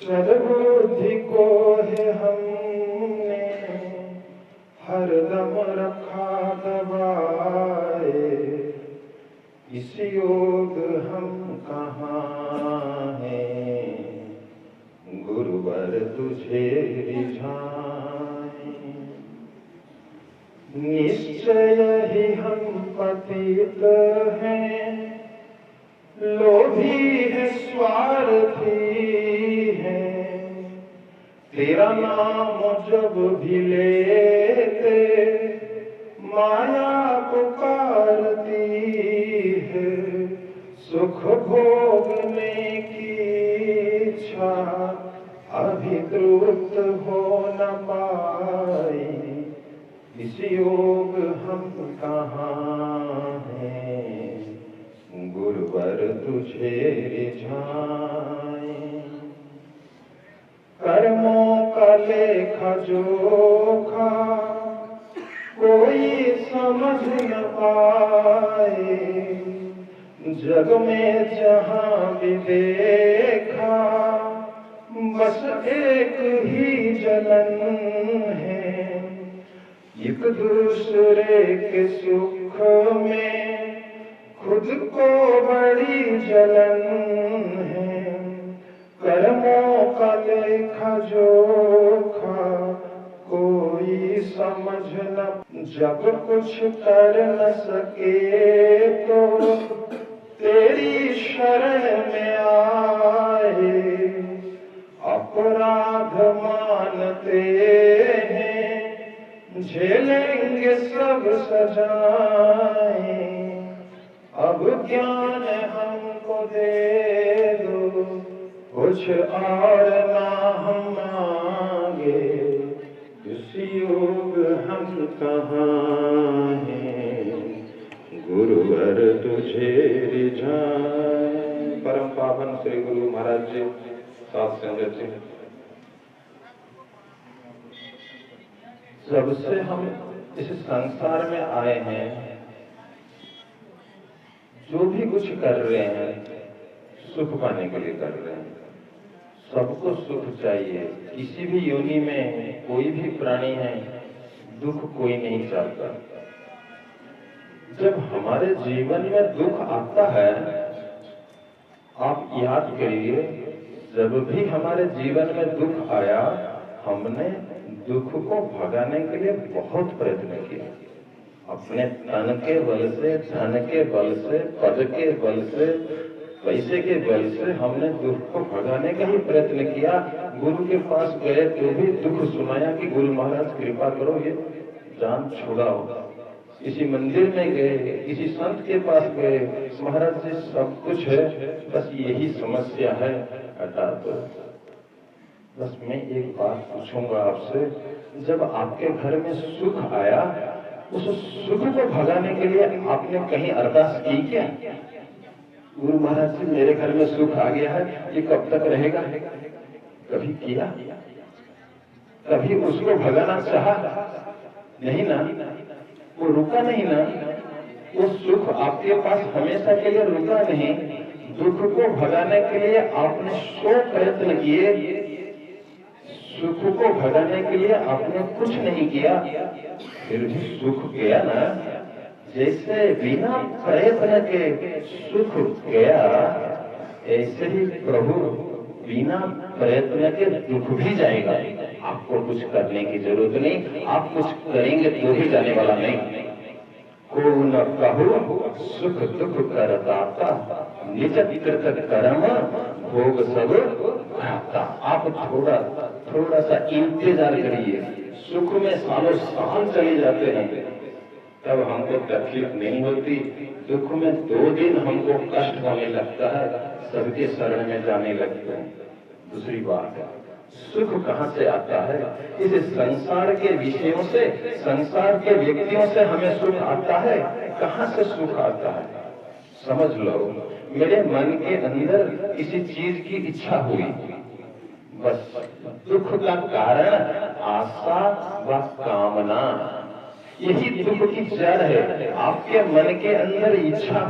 सद्बुद्धि को है हमने हरदम रखा दबाए, इस योग हम कहाँ हैं, गुरुवर तुझे रिझाएं। निश्चय ही हम पतित हैं, लोभी है स्वार्थी है, तेरा नाम जब भी लेते माया पुकारती है। सुख भोगने की इच्छा अभी तृप्त हो न पाई, इस योग हम कहाँ हैं, गुरुवर तुझे रिझाएं। कर्मों का लेखा जोखा कोई समझ न पाए, जग में जहां भी देखा बस एक ही जलन है। एक दूसरे के सुख में खुद को बड़ी जलन है। कर्मों का लेखा जोखा कोई समझ न, जब कुछ कर न सके तो तेरी शरण में आए। अपराध मानते हैं, झेलेंगे सब सजाएं, अब ज्ञान हमको दे दो, कुछ और ना हम मांगे, इस योग हम कहाँ हैं, गुरुवर तुझे रिझाएं। परम पावन श्री गुरु महाराज जी, साथ संगत जी, सबसे हम इस संसार में आए हैं, जो भी कुछ कर रहे हैं सुख पाने के लिए कर रहे हैं। सबको सुख चाहिए। किसी भी योनि में कोई भी प्राणी है, दुख कोई नहीं चाहता। जब हमारे जीवन में दुख आता है, आप याद करिए, जब भी हमारे जीवन में दुख आया, हमने दुख को भगाने के लिए बहुत प्रयत्न किया। अपने तन के बल से, धन के बल से, पद के बल से, पैसे के बल से हमने दुख को भगाने का ही प्रयत्न किया। गुरु के पास गए तो भी दुख सुनाया कि गुरु महाराज कृपा करो, ये जान छुड़ाओ। किसी मंदिर में गए, किसी संत के पास गए, महाराज जी सब कुछ है, बस यही समस्या है, हटा दो। बस मैं एक बात पूछूंगा आपसे, जब आपके घर में सुख आया, उस सुख को भगाने के लिए आपने कहीं अरदास की क्या? गुरु महाराज जी मेरे घर में सुख आ गया है, ये कब तक रहेगा? कभी किया? कभी उसको भगाना चाहा? नहीं ना, वो रुका नहीं ना। वो सुख आपके पास हमेशा के लिए रुका नहीं। दुख को भगाने के लिए आपने 100 प्रयत्न किए, सुख को भगाने के लिए आपने कुछ नहीं किया, फिर भी सुख गया ना। जैसे बिना प्रयत्न के सुख गया, ऐसे ही प्रभु बिना प्रयत्न के दुख भी जाएगा। आपको कुछ करने की जरूरत नहीं, आप कुछ करेंगे तो भी जाने वाला नहीं। को न कहू सुख दुख करदाता, निज कृत कर्म भोग सब भ्राता। आप थोड़ा सा इंतजार करिए। सुख में सालों साल चले जाते हैं, तब हमको तकलीफ नहीं होती। दुख में 2 दिन हमको कष्ट होने लगता है, सबके शरण में जाने लगते हैं। दूसरी बात है, सुख कहाँ से आता है? इस संसार के विषयों से, संसार के व्यक्तियों से हमें सुख आता है। कहाँ से सुख आता है? समझ लो, मेरे मन के अंदर किसी चीज की इच्छा हुई, बस दुख का कारण आशा व कामना, यही दुख की जड़ है। आपके मन के अंदर इच्छा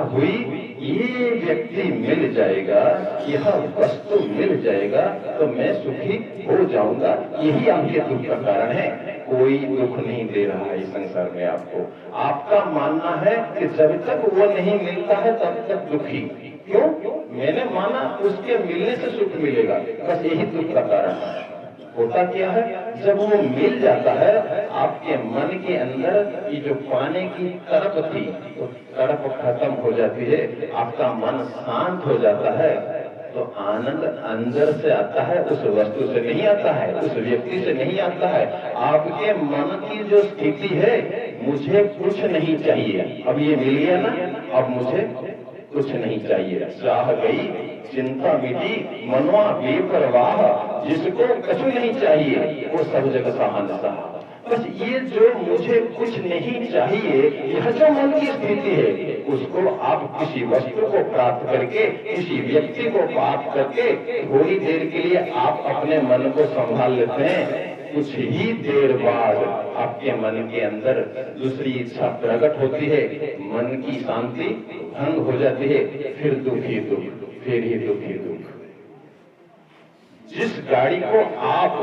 हुई ये व्यक्ति मिल जाएगा, यह वस्तु मिल जाएगा तो मैं सुखी हो जाऊंगा, यही आपके दुख का कारण है। कोई दुख नहीं दे रहा है इस संसार में आपको। आपका मानना है कि जब तक वो नहीं मिलता है तब तक दुखी। क्यों? मैंने माना उसके मिलने से सुख मिलेगा, बस यही दुख का कारण है। होता क्या है, जब वो मिल जाता है आपके मन के अंदर ये जो पाने की तड़प थी तो तड़प खत्म हो जाती है, आपका मन शांत हो जाता है, तो आनंद अंदर से आता है, उस वस्तु से नहीं आता है, उस व्यक्ति से नहीं आता है। आपके मन की जो स्थिति है, मुझे कुछ नहीं चाहिए, अब ये मिल गया ना, अब मुझे कुछ नहीं चाहिए, चाह गई चिंता मिटी मनवा बेपरवाह, जिसको कुछ नहीं चाहिए वो सब जगह सहनशाह। बस ये जो मुझे कुछ नहीं चाहिए, यह जो मन की स्थिति है, उसको आप किसी वस्तु को प्राप्त करके, किसी व्यक्ति को प्राप्त करके थोड़ी देर के लिए आप अपने मन को संभाल लेते हैं, कुछ ही देर बाद आपके मन के अंदर दूसरी इच्छा प्रकट होती है, मन की शांति भंग हो जाती है, फिर दुख ही दुख, फिर ही दुख ही दुख। जिस गाड़ी को आप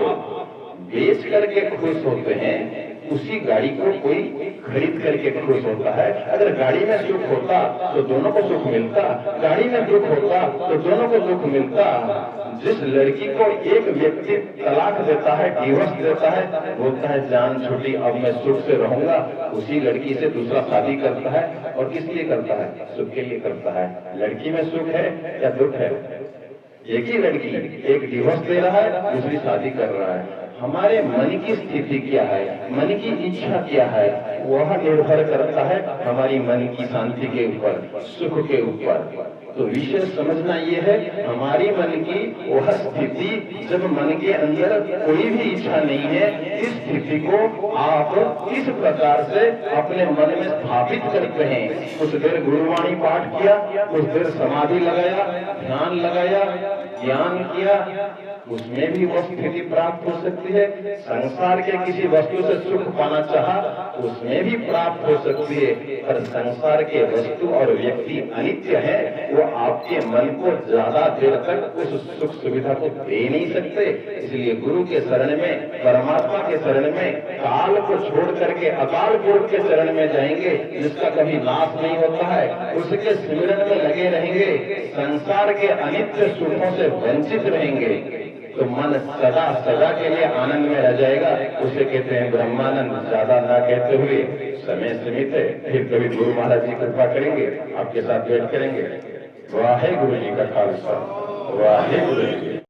बेच करके खुश होते हैं, उसी गाड़ी को कोई खरीद करके खुश होता है। अगर गाड़ी में सुख होता तो दोनों को सुख मिलता, गाड़ी में दुख होता तो दोनों को दुख मिलता। जिस लड़की को एक व्यक्ति तलाक देता है, डिवोर्स देता है, बोलता है जान छुट्टी, अब मैं सुख से रहूंगा, उसी लड़की से दूसरा शादी करता है। और किस लिए करता है? सुख के लिए करता है। लड़की में सुख है या दुख है? एक ही लड़की, एक डिवोर्स दे रहा है, दूसरी शादी कर रहा है। हमारे मन की स्थिति क्या है, मन की इच्छा क्या है, वह निर्भर करता है हमारी मन की शांति के ऊपर, सुख के ऊपर। तो विषय समझना यह है, हमारी मन की वह स्थिति, जब मन के अंदर कोई भी इच्छा नहीं है, इस स्थिति को आप किस प्रकार से अपने मन में स्थापित करते हैं। कुछ देर गुरुवाणी पाठ किया, कुछ देर समाधि लगाया, ध्यान लगाया, ज्ञान किया, उसमें भी वो स्थिति प्राप्त हो सकती है। संसार के किसी वस्तु से सुख पाना चाहा, उसमें भी प्राप्त हो सकती है। पर संसार के वस्तु और व्यक्ति अनित्य है, वो आपके मन को ज्यादा देर तक उस सुख सुविधा को दे नहीं सकते। इसलिए गुरु के शरण में, परमात्मा के शरण में, काल को छोड़ करके अकाल पुरुष के चरण में जाएंगे, जिसका कभी नाश नहीं होता है, उसके स्मरण में लगे रहेंगे, संसार के अनित्य सुखों से वंचित रहेंगे, तो मन सदा सदा के लिए आनंद में रह जाएगा। उसे कहते हैं ब्रह्मानंद। ज्यादा ना कहते हुए, समय सीमित है, फिर कभी गुरु महाराज जी कृपा करेंगे, आपके साथ भेंट करेंगे। वाहे गुरु जी का खालसा, वाहे गुरु जी।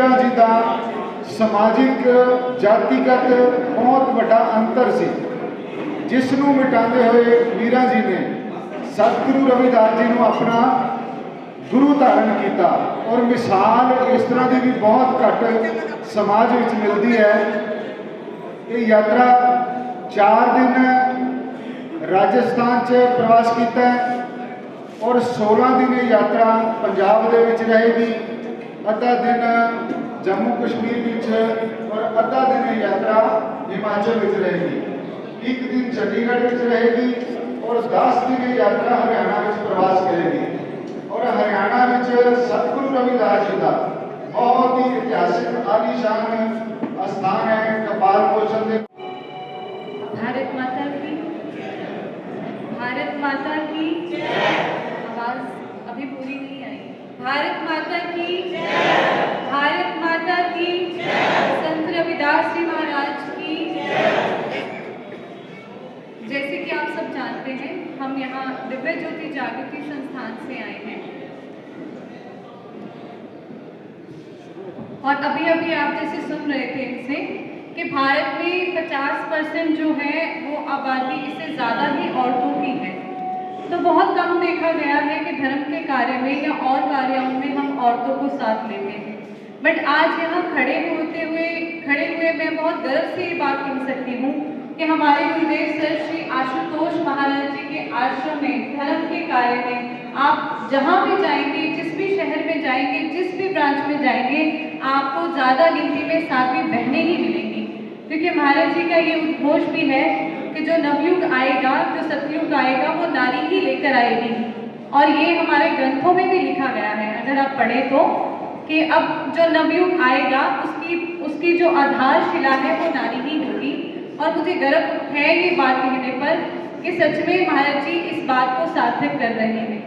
वीरां जी का समाजिक जातिगत बहुत बड़ा अंतर सी, जिसनों मिटाते हुए वीरां जी ने सतगुरु रविदास जी को अपना गुरु धारण किया। और मिसाल इस तरह की भी बहुत घट समाज में मिलती है। ये यात्रा 4 दिन राजस्थान च प्रवास किया और 16 दिन यात्रा पंजाब दे विच रहेगी, अद्धा दिन जम्मू कश्मीर विच और अद्धा दिन यात्रा हिमाचल विच रहेगी। एक दिन चंडीगढ़ विच रहेगी और 10 दिन यात्रा हरियाणा विच प्रवास करेगी। और हरियाणा में सतगुरु रविदास जी का बहुत ही ऐतिहासिक आलीशान स्थान है कपाल मोचन। भारत माता की, भारत माता की आवाज अभी पूरी नहीं आई। भारत माता की, भारत माता की, संत रविदास जी महाराज की। जैसे कि आप सब जानते हैं, हम यहाँ दिव्य ज्योति जागृति संस्थान से आए हैं और अभी अभी आप जैसे सुन रहे थे इनसे कि भारत में 50% जो है वो आबादी, इससे ज़्यादा ही औरतों की है। तो बहुत कम देखा गया है कि धर्म के कार्य में या और कार्यों में हम औरतों को साथ लेते हैं। बट आज यहाँ खड़े हुए मैं बहुत गर्व से ये बात कह सकती हूँ कि हमारे गुरुदेव सर श्री आशुतोष महाराज जी के आश्रम में धर्म के कार्य में आप जहाँ भी जाएंगे, जिस भी शहर में जाएंगे, जिस भी ब्रांच में जाएंगे, आपको ज़्यादा गिनती में साध्वी बहनें ही मिलेंगी। क्योंकि महाराज जी का ये उद्घोष भी है कि जो नवयुग आएगा, जो सतयुग आएगा, वो नारी ही लेकर आएगी। और ये हमारे ग्रंथों में भी लिखा गया है, अगर आप पढ़े तो, कि अब जो नवयुग आएगा उसकी जो आधारशिला है वो नारी ही होगी। और मुझे गर्व है ये बात कहने पर कि सच में महाराज जी इस बात को सार्थक कर रहे हैं।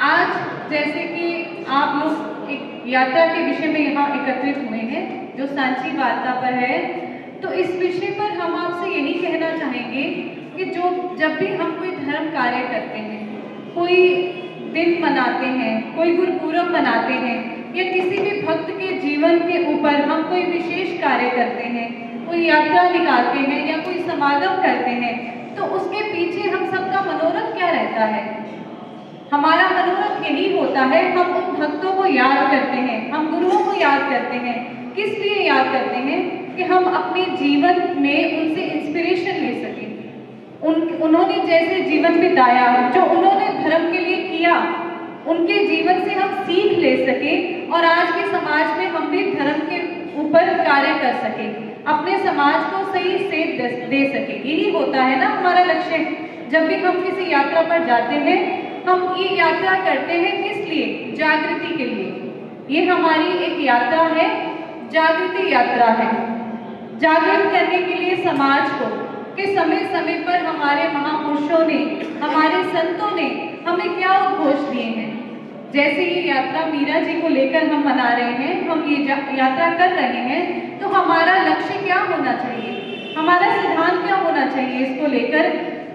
आज जैसे कि आप लोग एक यात्रा के विषय में यहाँ एकत्रित हुए हैं जो सांची वार्ता पर है, तो इस विषय पर हम आपसे यही कहना चाहेंगे कि जब भी हम कोई धर्म कार्य करते हैं, कोई दिन मनाते हैं, कोई गुरुपूरब मनाते हैं या किसी भी भक्त के जीवन के ऊपर हम कोई विशेष कार्य करते हैं, कोई यात्रा निकालते हैं या कोई समागम करते हैं, तो उसके पीछे हम सबका मनोरथ क्या रहता है? हमारा मनोरथ यही होता है, हम उन भक्तों को याद करते हैं, हम गुरुओं को याद करते हैं। किस लिए याद करते हैं? कि हम अपने जीवन में उनसे इंस्पिरेशन ले सकें। उन्होंने जैसे जीवन बिताया, जो उन्होंने धर्म के लिए किया, उनके जीवन से हम सीख ले सकें और आज के समाज में हम भी धर्म के ऊपर कार्य कर सकें, अपने समाज को सही सेध दे सकें। यही होता है ना हमारा लक्ष्य। जब भी हम किसी यात्रा पर जाते हैं, हम ये यात्रा करते हैं किस लिए? जागृति के लिए। ये हमारी एक यात्रा है, जागृति यात्रा है। जागृत करने के लिए समाज को कि समय समय पर हमारे महापुरुषों ने, हमारे संतों ने हमें क्या उद्घोष दिए हैं। जैसे ये यात्रा मीरा जी को लेकर हम मना रहे हैं, हम ये यात्रा कर रहे हैं, तो हमारा लक्ष्य क्या होना चाहिए, हमारा सिद्धांत क्या होना चाहिए, इसको लेकर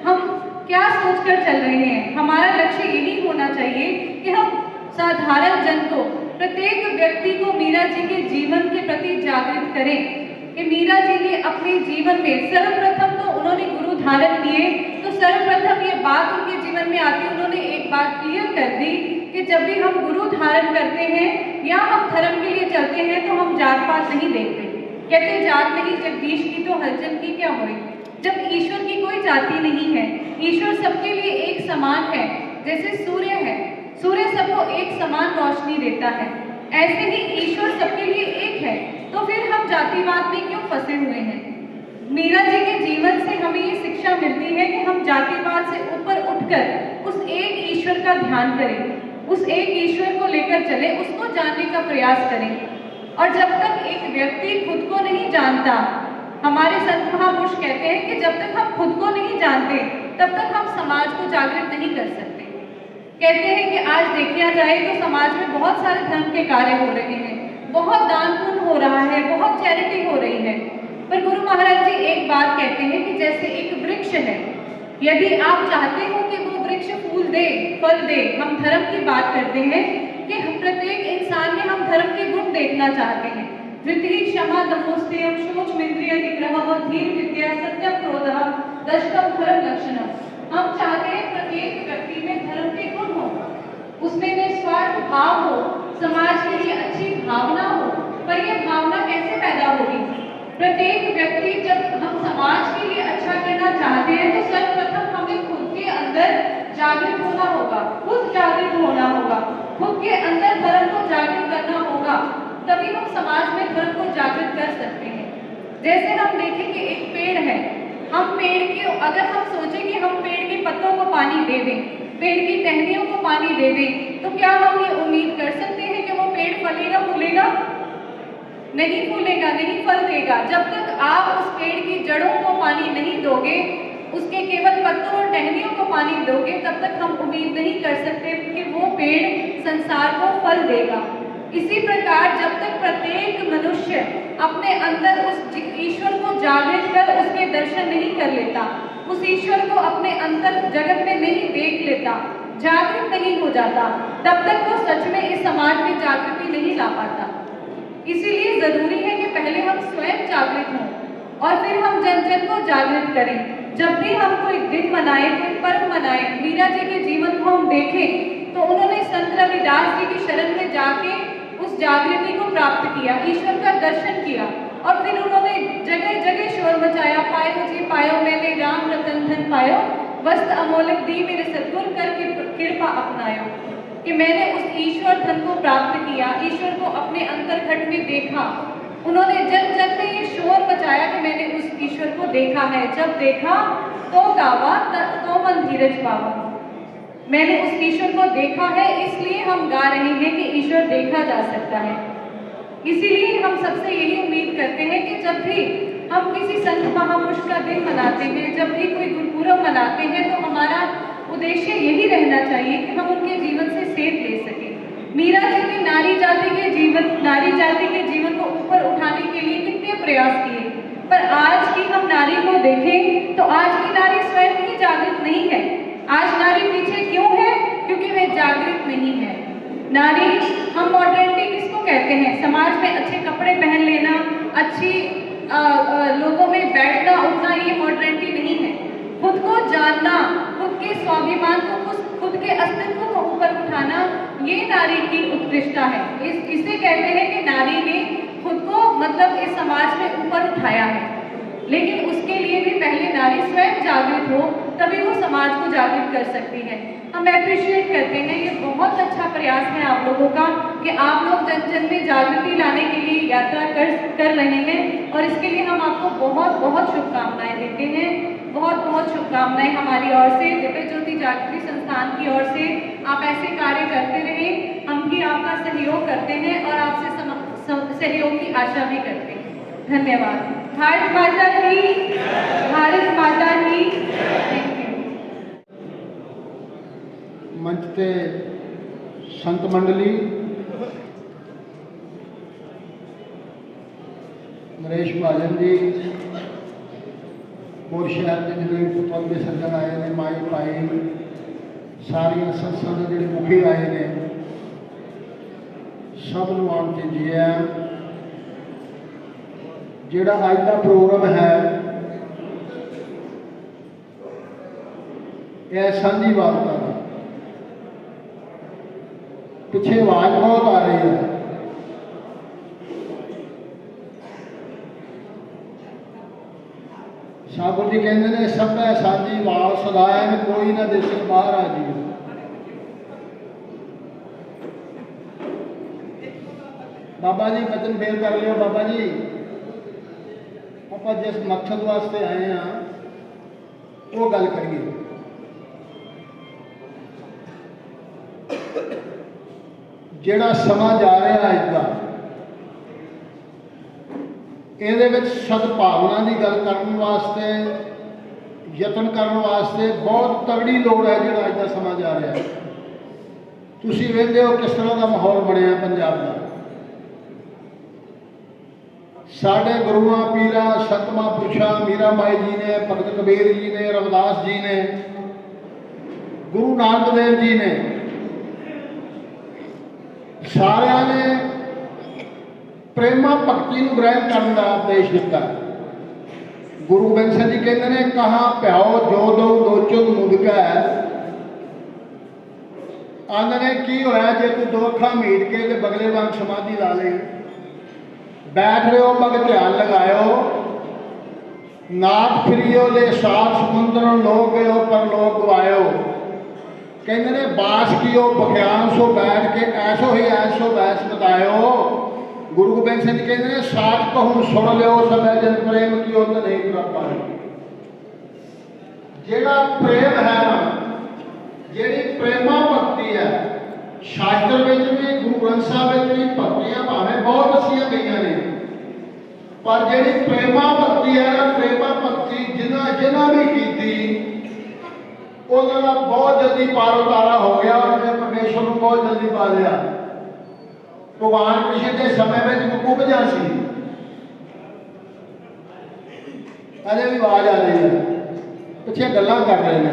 हम क्या सोचकर चल रहे हैं। हमारा लक्ष्य यही होना चाहिए कि हम साधारण जन को, प्रत्येक व्यक्ति को मीरा जी के जीवन के प्रति जागृत करें कि मीरा जी ने अपने जीवन में सर्वप्रथम तो उन्होंने गुरु धारण किए, तो सर्वप्रथम ये बात उनके जीवन में आती, उन्होंने एक बात क्लियर कर दी कि जब भी हम गुरु धारण करते हैं या हम धर्म के लिए चलते हैं तो हम जात पात नहीं देखते। कहते जात नहीं जगदीश की तो हरिजन की क्या हुई। जब ईश्वर की कोई जाति नहीं है, ईश्वर सबके लिए एक समान है। जैसे सूर्य है, सूर्य सबको एक समान रोशनी देता है, ऐसे ही ईश्वर सबके लिए एक है। तो फिर हम जातिवाद में क्यों फंसे हुए हैं? मीरा जी के जीवन से हमें ये शिक्षा मिलती है कि हम जातिवाद से ऊपर उठकर उस एक ईश्वर का ध्यान करें, उस एक ईश्वर को लेकर चले, उसको जानने का प्रयास करें। और जब तक एक व्यक्ति खुद को नहीं जानता, हमारे संत महापुरुष कहते हैं कि जब तक हम खुद को नहीं जानते तब तक हम समाज को जागृत नहीं कर सकते। कहते हैं कि आज देखा जाए तो समाज में बहुत सारे धर्म के कार्य हो रहे हैं, बहुत दान पुण्य हो रहा है, बहुत चैरिटी हो रही है, पर गुरु महाराज जी एक बात कहते हैं कि जैसे एक वृक्ष है, यदि आप चाहते हो कि वो वृक्ष फूल दे, फल दे, हम धर्म की बात करते हैं कि प्रत्येक इंसान में हम धर्म के गुण तुम देखना चाहते हैं। धृति क्षमा दमोस्तेयम शोचमिंद्रिय निग्रहः धीर विद्या सत्यम क्रोधः दशकम धर्म लक्षणम। हम चाहते हैं प्रत्येक व्यक्ति में धर्म के गुण हो, उसमें निस्वार्थ भाव हो, समाज के लिए अच्छी भावना हो। पर यह भावना कैसे पैदा होगी? प्रत्येक व्यक्ति, जब हम समाज के लिए अच्छा करना चाहते हैं तो सर्वप्रथम हमें खुद के अंदर जागृत होना होगा, खुद जागृत होना होगा, खुद के अंदर धर्म को जागृत करना होगा, तभी हम समाज में धर्म को जागृत कर सकते हैं। जैसे हम देखें कि एक पेड़ है, हम पेड़ के, अगर हम सोचें कि हम पेड़ के पत्तों को पानी दे दें, पेड़ की टहनियों को पानी दे दें, तो क्या हम ये उम्मीद कर सकते हैं कि वो पेड़ फलेगा फूलेगा? नहीं फूलेगा, नहीं फल देगा। जब तक आप उस पेड़ की जड़ों को पानी नहीं दोगे, उसके केवल पत्तों और टहनियों को पानी दोगे, तब तक हम उम्मीद नहीं कर सकते कि वो पेड़ संसार को फल देगा। इसी प्रकार जब तक प्रत्येक मनुष्य अपने अंदर उस ईश्वर को जागृत कर उसके दर्शन नहीं कर लेता, उस ईश्वर को अपने अंतर जगत में नहीं देख लेता, जागृत नहीं हो जाता, तब तक वो सच में इस समाज में जागृति नहीं ला पाता। इसीलिए जरूरी है कि पहले हम स्वयं जागृत हों और फिर हम जन जन को जागृत करें। जब भी हम कोई दिन मनाएं, कोई पर्व मनाएं, मीरा जी के जीवन को हम देखें तो उन्होंने संत रविदास जी की शरण में जाके उस जागृति को प्राप्त किया, ईश्वर का दर्शन किया और फिर उन्होंने जगह जगह शोर मचाया, पायो जी पायो मैंने राम रतन धन पायो, वस्त अमोलक दी मेरे सतगुर कर कृपा अपनायो। कि मैंने उस ईश्वर धन को प्राप्त किया, ईश्वर को अपने अंतर्घट में देखा। उन्होंने जन जन में ये शोर मचाया कि मैंने उस ईश्वर को देखा है, जब देखा तो गावा तो मन धीरज पावा। मैंने उस ईश्वर को देखा है, इसलिए हम गा रहे हैं कि ईश्वर देखा जा सकता है। इसीलिए हम सबसे यही उम्मीद करते हैं कि जब भी हम किसी संत महापुरुष का दिन मनाते हैं, जब भी कोई गुरुपुरब मनाते हैं, तो हमारा उद्देश्य यही रहना चाहिए कि हम उनके जीवन से सेध ले सकें। मीरा जी ने नारी जाति के जीवन को ऊपर उठाने के लिए कितने प्रयास किए, पर आज की हम नारी को देखें तो आज की नारी स्वयं ही जागृत नहीं है। आज नारी पीछे क्यों है? क्योंकि वे जागृत नहीं है। नारी, हम मॉडर्निटी किसको कहते हैं? समाज में अच्छे कपड़े पहन लेना, अच्छी लोगों में बैठना उठना, ये मॉडर्निटी नहीं है। खुद को जानना, खुद के स्वाभिमान को, खुद के अस्तित्व को ऊपर उठाना, ये नारी की उत्कृष्टता है। इसे कहते हैं कि नारी ने खुद को मतलब इस समाज में ऊपर उठाया है। लेकिन उसके लिए भी पहले नारी स्वयं जागृत हो, तभी वो समाज को जागृत कर सकती है। हम अप्रिशिएट करते हैं, ये बहुत अच्छा प्रयास है आप लोगों का कि आप लोग जन जन में जागृति लाने के लिए यात्रा कर रहे हैं और इसके लिए हम आपको बहुत बहुत शुभकामनाएं देते हैं। बहुत बहुत शुभकामनाएं हमारी ओर से, दिव्य ज्योति जागृति संस्थान की ओर से। आप ऐसे कार्य करते रहें, हम भी आपका सहयोग करते हैं और आपसे सहयोग की आशा भी करते हैं। धन्यवाद। भारत माता की, भारत माता की। Thank you. मंच पे संत मंडली, नरेश महाजन जी, और शहर के जिले पुतल के सज्जन आए ने, माई पाई सारिया संस्था के जोड़े मुखी आए ने, सब नूं आन के जी है। जिहड़ा अज का प्रोग्राम है यह सांझी वार्ता का, पिछे आवाज बहुत आ रही है। साबुर जी कहते हैं सब है साझी वाल सदाए में कोई ना देसे बाहर आ जी। बाबा जी बचन फेर कर लियो। बाबा जी, आप जिस मकसद वास्ते आए हैं वो गल करिए। जिहड़ा समा जा रहा अज का, ये सद्भावना की गल करने वास्ते, यतन करने वास्ते बहुत तगड़ी लोड़ है। जिहड़ा अज का समा जा रहा है, तुसीं वेखदे हो किस तरह का माहौल बनया पंजाब का। साढ़े गुरुआं पीरां संत महापुरुषां मीरा बाई जी ने, भगत कबीर जी ने, रविदास जी ने, गुरु नानक देव जी ने, सारियां ने ਪ੍ਰੇਮਾ ਭਗਤੀ ਨੂੰ ਗ੍ਰਹਿਣ ਕਰਨ ਦਾ ਆਦੇਸ਼ ਦਿੱਤਾ। ਗੁਰੂ ਗੋਬਿੰਦ ਸਿੰਘ ਜੀ ਕਹਿੰਦੇ ਨੇ ਕਹਾ ਭਿਆਓ ਜੋ ਦੋ ਦੋਚੁਨ ਮੁਦਕਾ। ਆਂਦੇ ਨੇ ਕੀ ਹੋਇਆ ਜੇ ਤੂੰ ਦੋ ਅੱਖਾਂ ਮੀਟ ਕੇ ਤੇ ਬਗਲੇ ਵਾਂਗ ਸਮਾਧੀ ਲਾ ਲਈ, ਬੈਠ ਰਹੇ ਹੋ ਮਗ ਧਿਆਨ ਲਗਾਇਓ, ਨਾਥ ਫਿਰਿਓ ਲੈ ਸਾਤ ਸਮੁੰਦਰ ਲੋਕ ਗਇਓ ਪਰ ਲੋਕ ਗਵਾਇਓ। ਕਹਿੰਦੇ ਨੇ ਬਾਸ ਕੀਓ ਬਖਿਆਨ ਸੋ ਬੈਠ ਕੇ ਐਸੋ ਹੀ ਐਸੋ ਬੈਸ ਬਤਾਇਓ। ਗੁਰੂ ਗੋਬਿੰਦ ਸਿੰਘ ਜੀ ਕਹਿੰਦੇ ਨੇ ਸਾਚ ਕਹੂੰ ਸੁਣ ਲਿਓ ਸਭੈ ਜਨ ਪ੍ਰੇਮ ਕੀਓ ਤਾਂ ਨਹੀਂ ਪ੍ਰਾਪਾ। ਜਿਹੜਾ ਪ੍ਰੇਮ ਹੈ ਨਾ, ਜਿਹੜੀ ਪ੍ਰੇਮਾ ਭਗਤੀ ਹੈ, ਸ਼ਾਸਤਰ ਵਿੱਚ ਵੀ ਗੁਰੂ ਗ੍ਰੰਥ ਸਾਹਿਬ ਵਿੱਚ ਵੀ ਭਗਤੀਆਂ ਭਾਵੇਂ ਬਹੁਤ ਦੱਸੀਆਂ ਗਈਆਂ ਨੇ, ਪਰ ਜਿਹੜੀ ਪ੍ਰੇਮਾ ਭਗਤੀ ਹੈ ਨਾ, ਪ੍ਰੇਮਾ ਭਗਤੀ ਜਿਨ੍ਹਾਂ ਵੀ ਕੀਤੀ ਉਹਨਾਂ ਦਾ ਬਹੁਤ ਜਲਦੀ ਪਾਰ ਉਤਾਰਾ ਹੋ ਗਿਆ। ਉਹਨਾਂ ਨੇ ਪਰਮੇਸ਼ਵਰ ਨੂੰ ਬਹੁਤ ਜਲਦੀ ਪਾ ਲਿਆ। ਭਗਵਾਨ ਕ੍ਰਿਸ਼ਨ ਦੇ ਸਮੇਂ ਵਿੱਚ ਕੁਬਜਾ ਸੀ। ਅਜੇ ਵੀ ਆਵਾਜ਼ ਆ ਰਹੀ ਹੈ, ਪਿੱਛੇ ਗੱਲਾਂ ਕਰ ਰਹੇ ਨੇ।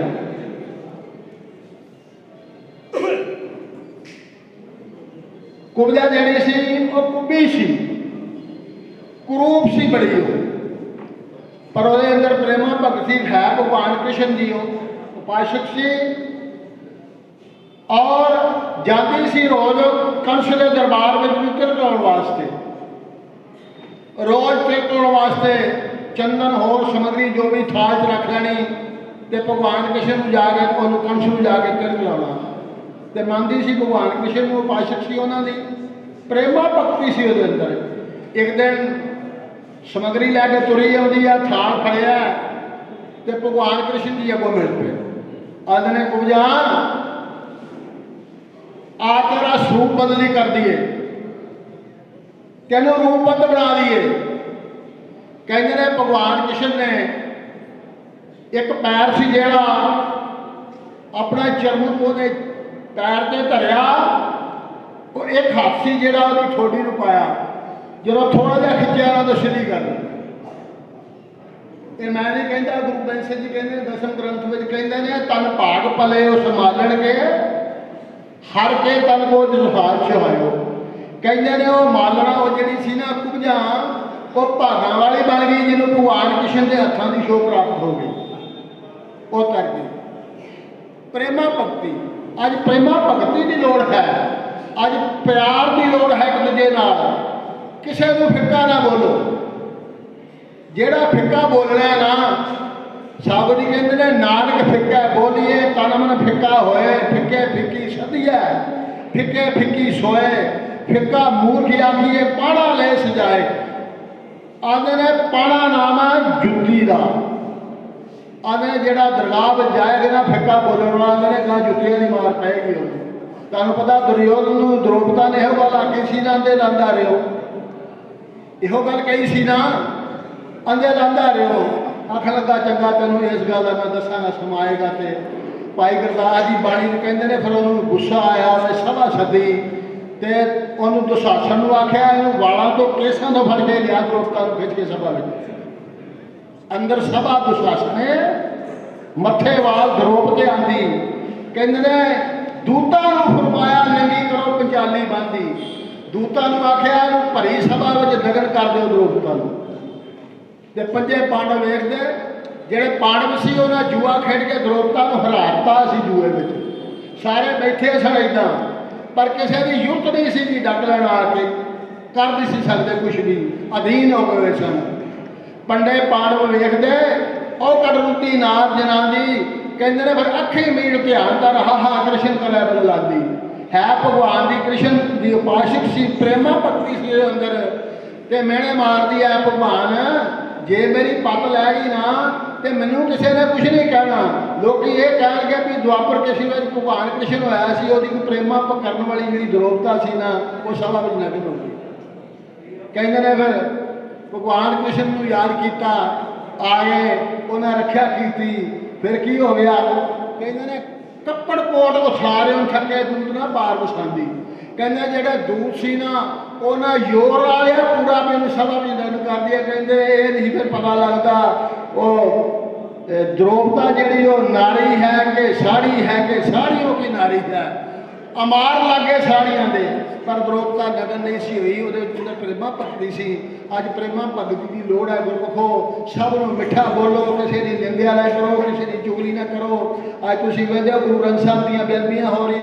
ਕੁਬਜਾ ਜਿਹੜੀ ਸੀ ਉਹ ਕੁੱਬੀ ਸੀ, ਕੁਰੂਪ ਸੀ ਬੜੀ ਉਹ, ਪਰ ਉਹਦੇ ਅੰਦਰ ਪ੍ਰੇਮਾ ਭਗਤੀ ਹੈ। ਭਗਵਾਨ ਕ੍ਰਿਸ਼ਨ ਜੀ ਉਹ ਉਪਾਸ਼ਕ ਸੀ ਔਰ ਜਾਂਦੀ ਸੀ ਰੋਜ਼ ਕੰਸ ਦੇ ਦਰਬਾਰ ਵਿੱਚ ਵੀ ਤਿਲਕਾਉਣ ਵਾਸਤੇ, ਰੋਜ਼ ਤਿਲਕਾਉਣ ਵਾਸਤੇ ਚੰਦਨ ਹੋਰ ਸਮੱਗਰੀ ਜੋ ਵੀ ਥਾਲ 'ਚ ਰੱਖ ਲੈਣੀ ਤੇ ਭਗਵਾਨ ਕ੍ਰਿਸ਼ਨ ਨੂੰ ਜਾ ਕੇ ਉਹਨੂੰ ਕੰਸ ਨੂੰ ਜਾ ਕੇ ਤਿਲਕ ਲਾਉਣਾ ਤੇ ਮੰਨਦੀ ਸੀ ਭਗਵਾਨ ਕ੍ਰਿਸ਼ਨ ਨੂੰ। ਉਪਾਸ਼ਕ ਸੀ ਉਹਨਾਂ ਦੀ, ਪ੍ਰੇਮਾ ਭਗਤੀ ਸੀ ਉਹਦੇ ਅੰਦਰ। ਇੱਕ ਦਿਨ ਸਮੱਗਰੀ ਲੈ ਕੇ ਤੁਰੀ ਆਉਂਦੀ ਆ, ਥਾਲ ਫੜਿਆ ਤੇ ਭਗਵਾਨ ਕ੍ਰਿਸ਼ਨ ਜੀ ਅੱਗੋਂ ਮਿਲ ਪਏ। ਆਂਦੇ ਨੇ ਕੁਬਜਾ ਆ ਤੇਰਾ ਸਰੂਪ ਬਦਲੀ ਕਰ ਦਈਏ, ਤੈਨੂੰ ਰੂਪਬੰਧ ਬਣਾ ਦਈਏ। ਕਹਿੰਦੇ ਨੇ ਭਗਵਾਨ ਕ੍ਰਿਸ਼ਨ ਨੇ ਇੱਕ ਪੈਰ ਸੀ ਜਿਹੜਾ ਆਪਣਾ ਚਰਨ ਉਹਦੇ ਪੈਰ ਤੇ ਧਰਿਆ, ਉਹ ਇੱਕ ਹੱਥ ਸੀ ਜਿਹੜਾ ਉਹਦੀ ਠੋਡੀ ਨੂੰ ਪਾਇਆ, ਜਦੋਂ ਥੋੜਾ ਜਿਹਾ ਖਿੱਚਿਆ ਨਾ ਤਾਂ ਸਿੱਧੀ ਕਰ ਦਿੱਤੀ। ਇਹ ਮੈਂ ਨਹੀਂ ਕਹਿੰਦਾ, ਗੁਰੂ ਗੋਬਿੰਦ ਸਿੰਘ ਜੀ ਕਹਿੰਦੇ ਦਸਮ ਗ੍ਰੰਥ ਵਿੱਚ ਕਹਿੰਦੇ ਨੇ ਤਨ ਭਾਗ ਭਲੇ ਉਹ ਸੰਭਾਲਣ ਕੇ ਹਰ ਕੇ ਤਨ ਕੋ ਜਹਾਜ ਛਹਾਇਓ। ਕਹਿੰਦੇ ਨੇ ਉਹ ਮਾਲਣਾ ਉਹ ਜਿਹੜੀ ਸੀ ਨਾ ਕੁਬਜਾ, ਉਹ ਭਾਗਾਂ ਵਾਲੀ ਬਣ ਗਈ ਜਿਹਨੂੰ ਭਗਵਾਨ ਕ੍ਰਿਸ਼ਨ ਦੇ ਹੱਥਾਂ ਦੀ ਸ਼ੋਅ ਪ੍ਰਾਪਤ ਹੋ ਗਈ, ਉਹ ਕਰ ਗਈ। ਪ੍ਰੇਮਾ ਭਗਤੀ, ਅੱਜ ਪ੍ਰੇਮਾ ਭਗਤੀ ਦੀ ਲੋੜ ਹੈ, ਅੱਜ ਪਿਆਰ ਦੀ ਲੋੜ ਹੈ ਇੱਕ ਦੂਜੇ ਨਾਲ। ਕਿਸੇ ਨੂੰ ਫਿੱਕਾ ਨਾ ਬੋਲੋ, ਜਿਹੜਾ ਫਿੱਕਾ ਬੋਲਣਾ ਨਾ, ਸਾਬਤ ਜੀ ਕਹਿੰਦੇ ਨੇ ਨਾਨਕ ਫਿੱਕਾ ਬੋਲੀਏ ਤਨ ਮਨ ਫਿੱਕਾ ਹੋਏ, ਫਿੱਕੇ ਫਿੱਕੀ ਸਦੀਆ ਫਿੱਕੇ ਫਿੱਕੀ ਸੋਏ, ਫਿੱਕਾ ਮੂਰਖ ਆਖੀਏ ਪਾਣਾ ਲੈ ਸਜਾਏ। ਆਂਦੇ ਨੇ ਪਾਣਾ ਨਾਮ ਹੈ ਜੁੱਤੀ ਦਾ। ਆਂਦੇ ਜਿਹੜਾ ਦਰਗਾਹ ਵਿੱਚ ਜਾਏਗਾ ਨਾ ਫਿੱਕਾ ਬੋਲਣ ਵਾਲਾ, ਆਂਦੇ ਨੇ ਗਾਂ ਜੁੱਤੀਆਂ ਦੀ ਮਾਰ ਪਏਗੀ ਉਹਨੂੰ। ਤੁਹਾਨੂੰ ਪਤਾ ਦੁਰਯੋਧਨ ਨੂੰ ਦ੍ਰੋਪਦਾ ਨੇ ਇਹੋ ਗੱਲ ਆਖੀ ਸੀ ਨਾ, ਆਂਦੇ ਲੰਦਾ ਰਿਓ, ਇਹੋ ਗੱਲ ਕਹੀ ਸੀ ਨਾ, ਆਂਦੇ ਲੰਦਾ ਰਿਓ। ਆਖਣ ਲੱਗਾ ਚੰਗਾ ਤੈਨੂੰ ਇਸ ਗੱਲ ਦਾ ਮੈਂ ਦੱਸਾਂਗਾ, ਸਮਾਏਗਾ। ਤੇ ਭਾਈ ਗੁਰਦਾਸ ਜੀ ਬਾਣੀ ਨੂੰ ਕਹਿੰਦੇ ਨੇ ਫਿਰ ਉਹਨੂੰ ਗੁੱਸਾ ਆਇਆ, ਉਹਨੇ ਸਭਾ ਸੱਦੀ ਤੇ ਉਹਨੂੰ ਦੁਸ਼ਾਸਨ ਨੂੰ ਆਖਿਆ ਇਹਨੂੰ ਵਾਲਾਂ ਤੋਂ ਕੇਸਾਂ ਤੋਂ ਫੜ ਕੇ ਲਿਆ, ਦ੍ਰੋਪਦਾ ਨੂੰ ਖਿੱਚ ਕੇ ਸਭਾ ਵਿੱਚ ਅੰਦਰ ਸਭਾ ਦੁਸ਼ਾਸਨ ਮੱਥੇ ਵਾਲ ਦ੍ਰੋਪਦੇ ਆਂਦੀ। ਕਹਿੰਦੇ ਨੇ ਦੂਤਾਂ ਨੂੰ ਫਰਮਾਇਆ ਨੰਗੀ ਕਰੋ ਪੰਚਾਲੀ ਬੰਦੀ। ਦੂਤਾਂ ਨੂੰ ਆਖਿਆ ਇਹਨੂੰ ਭਰੀ ਸਭਾ ਵਿੱਚ ਨਗਨ ਕਰ ਦਿਓ ਦ੍ਰੋਪਦਾ ਨੂੰ। ਤੇ ਪੰਜੇ ਪਾਂਡਵ ਵੇਖਦੇ, ਜਿਹੜੇ ਪਾਂਡਵ ਸੀ ਉਹਨਾਂ ਜੂਆ ਖੇਡ ਕੇ ਦ੍ਰੋਪਦਾ ਨੂੰ ਹਰਾਤਾ ਸੀ ਜੂਏ ਵਿੱਚ। ਸਾਰੇ ਬੈਠੇ ਸਨ ਇੱਦਾਂ, ਪਰ ਕਿਸੇ ਦੀ ਯੁਰਤ ਨਹੀਂ ਸੀ ਕਿ ਡੱਕ ਲੈਣ ਆ ਕੇ ਕਰ ਨਹੀਂ ਸੀ ਸਕਦੇ ਕੁਛ ਵੀ, ਅਧੀਨ ਹੋ ਗਏ ਸਨ। ਪੰਡੇ ਪਾਂਡਵ ਵੇਖਦੇ ਉਹ ਕਟਰੁੱਤੀ ਨਾਰ ਜਨਾਂ ਦੀ। ਕਹਿੰਦੇ ਨੇ ਫਿਰ ਅੱਖੀ ਮੀਟ ਧਿਆਨ ਦਾ ਰਹਾ ਹਾ ਕ੍ਰਿਸ਼ਨ ਕਲੇ ਬਲ ਲਾਦੀ। ਹੈ ਭਗਵਾਨ ਦੀ ਕ੍ਰਿਸ਼ਨ ਦੀ ਉਪਾਸ਼ਕ ਸੀ, ਪ੍ਰੇਮਾ ਭਗਤੀ ਸੀ ਉਹਦੇ ਅੰਦਰ। ਤੇ ਮਿਹਣੇ ਮਾਰਦੀ ਹੈ ਭਗਵਾਨ ਜੇ ਮੇਰੀ ਪੱਤ ਲੈ ਗਈ ਨਾ ਤੇ ਮੈਨੂੰ ਕਿਸੇ ਨੇ ਕੁਛ ਨਹੀਂ ਕਹਿਣਾ। ਲੋਕੀ ਇਹ ਕਹਿਣਗੇ ਵੀ ਦੁਆਪਰ ਕਿਸੇ ਵਿੱਚ ਭਗਵਾਨ ਕ੍ਰਿਸ਼ਨ ਹੋਇਆ ਸੀ, ਉਹਦੀ ਕੋਈ ਪ੍ਰੇਮਾ ਕਰਨ ਵਾਲੀ ਜਿਹੜੀ ਦ੍ਰੋਪਦਾ ਸੀ ਨਾ, ਉਹ ਸਭਾ ਵਿੱਚ ਨਗਨ ਹੋ ਗਈ। ਕਹਿੰਦੇ ਨੇ ਫਿਰ ਭਗਵਾਨ ਕ੍ਰਿਸ਼ਨ ਨੂੰ ਯਾਦ ਕੀਤਾ, ਆਏ ਉਹਨਾਂ ਰੱਖਿਆ ਕੀਤੀ। ਫਿਰ ਕੀ ਹੋ ਗਿਆ? ਕਹਿੰਦੇ ਨੇ ਕੱਪੜ ਕੋਟ ਉਸਾਰੇ ਨੂੰ ਥੱਕੇ ਦੂਤ ਨਾ ਬਾਰ ਵਸਾਂਦੀ। ਕਹਿੰਦੇ ਜਿਹੜੇ ਦੂਤ ਸੀ ਨਾ ਉਹਨਾਂ ਜ਼ੋਰ ਲਾ ਲਿਆ ਪੂਰਾ, ਮੈਨੂੰ ਸਭਾ ਵੀ ਨਗਨ ਕਰਦੀ ਹੈ। ਕਹਿੰਦੇ ਇਹ ਨਹੀਂ ਫਿਰ ਪਤਾ ਲੱਗਦਾ ਉਹ ਦ੍ਰੋਪਦਾ ਜਿਹੜੀ ਉਹ ਨਾਰੀ ਹੈ ਕਿ ਸਾੜੀ ਹੈ ਕਿ ਸਾੜੀਓ ਕੀ ਨਾਰੀ ਹੈ। अमार लागे साड़ियां दे पर द्रोपता नगन नहीं सी हुई उहदे विच प्रेमा भगती सी। अज प्रेमा भगती की लोड़ है गुरमुखो सब नूं मिठा बोलो किसी की निंदिया ना करो किसी की चुगली ना करो। अज तुसीं वेंदे हो गुरु ग्रंथ साहिब दीयां बेनतियां हो रही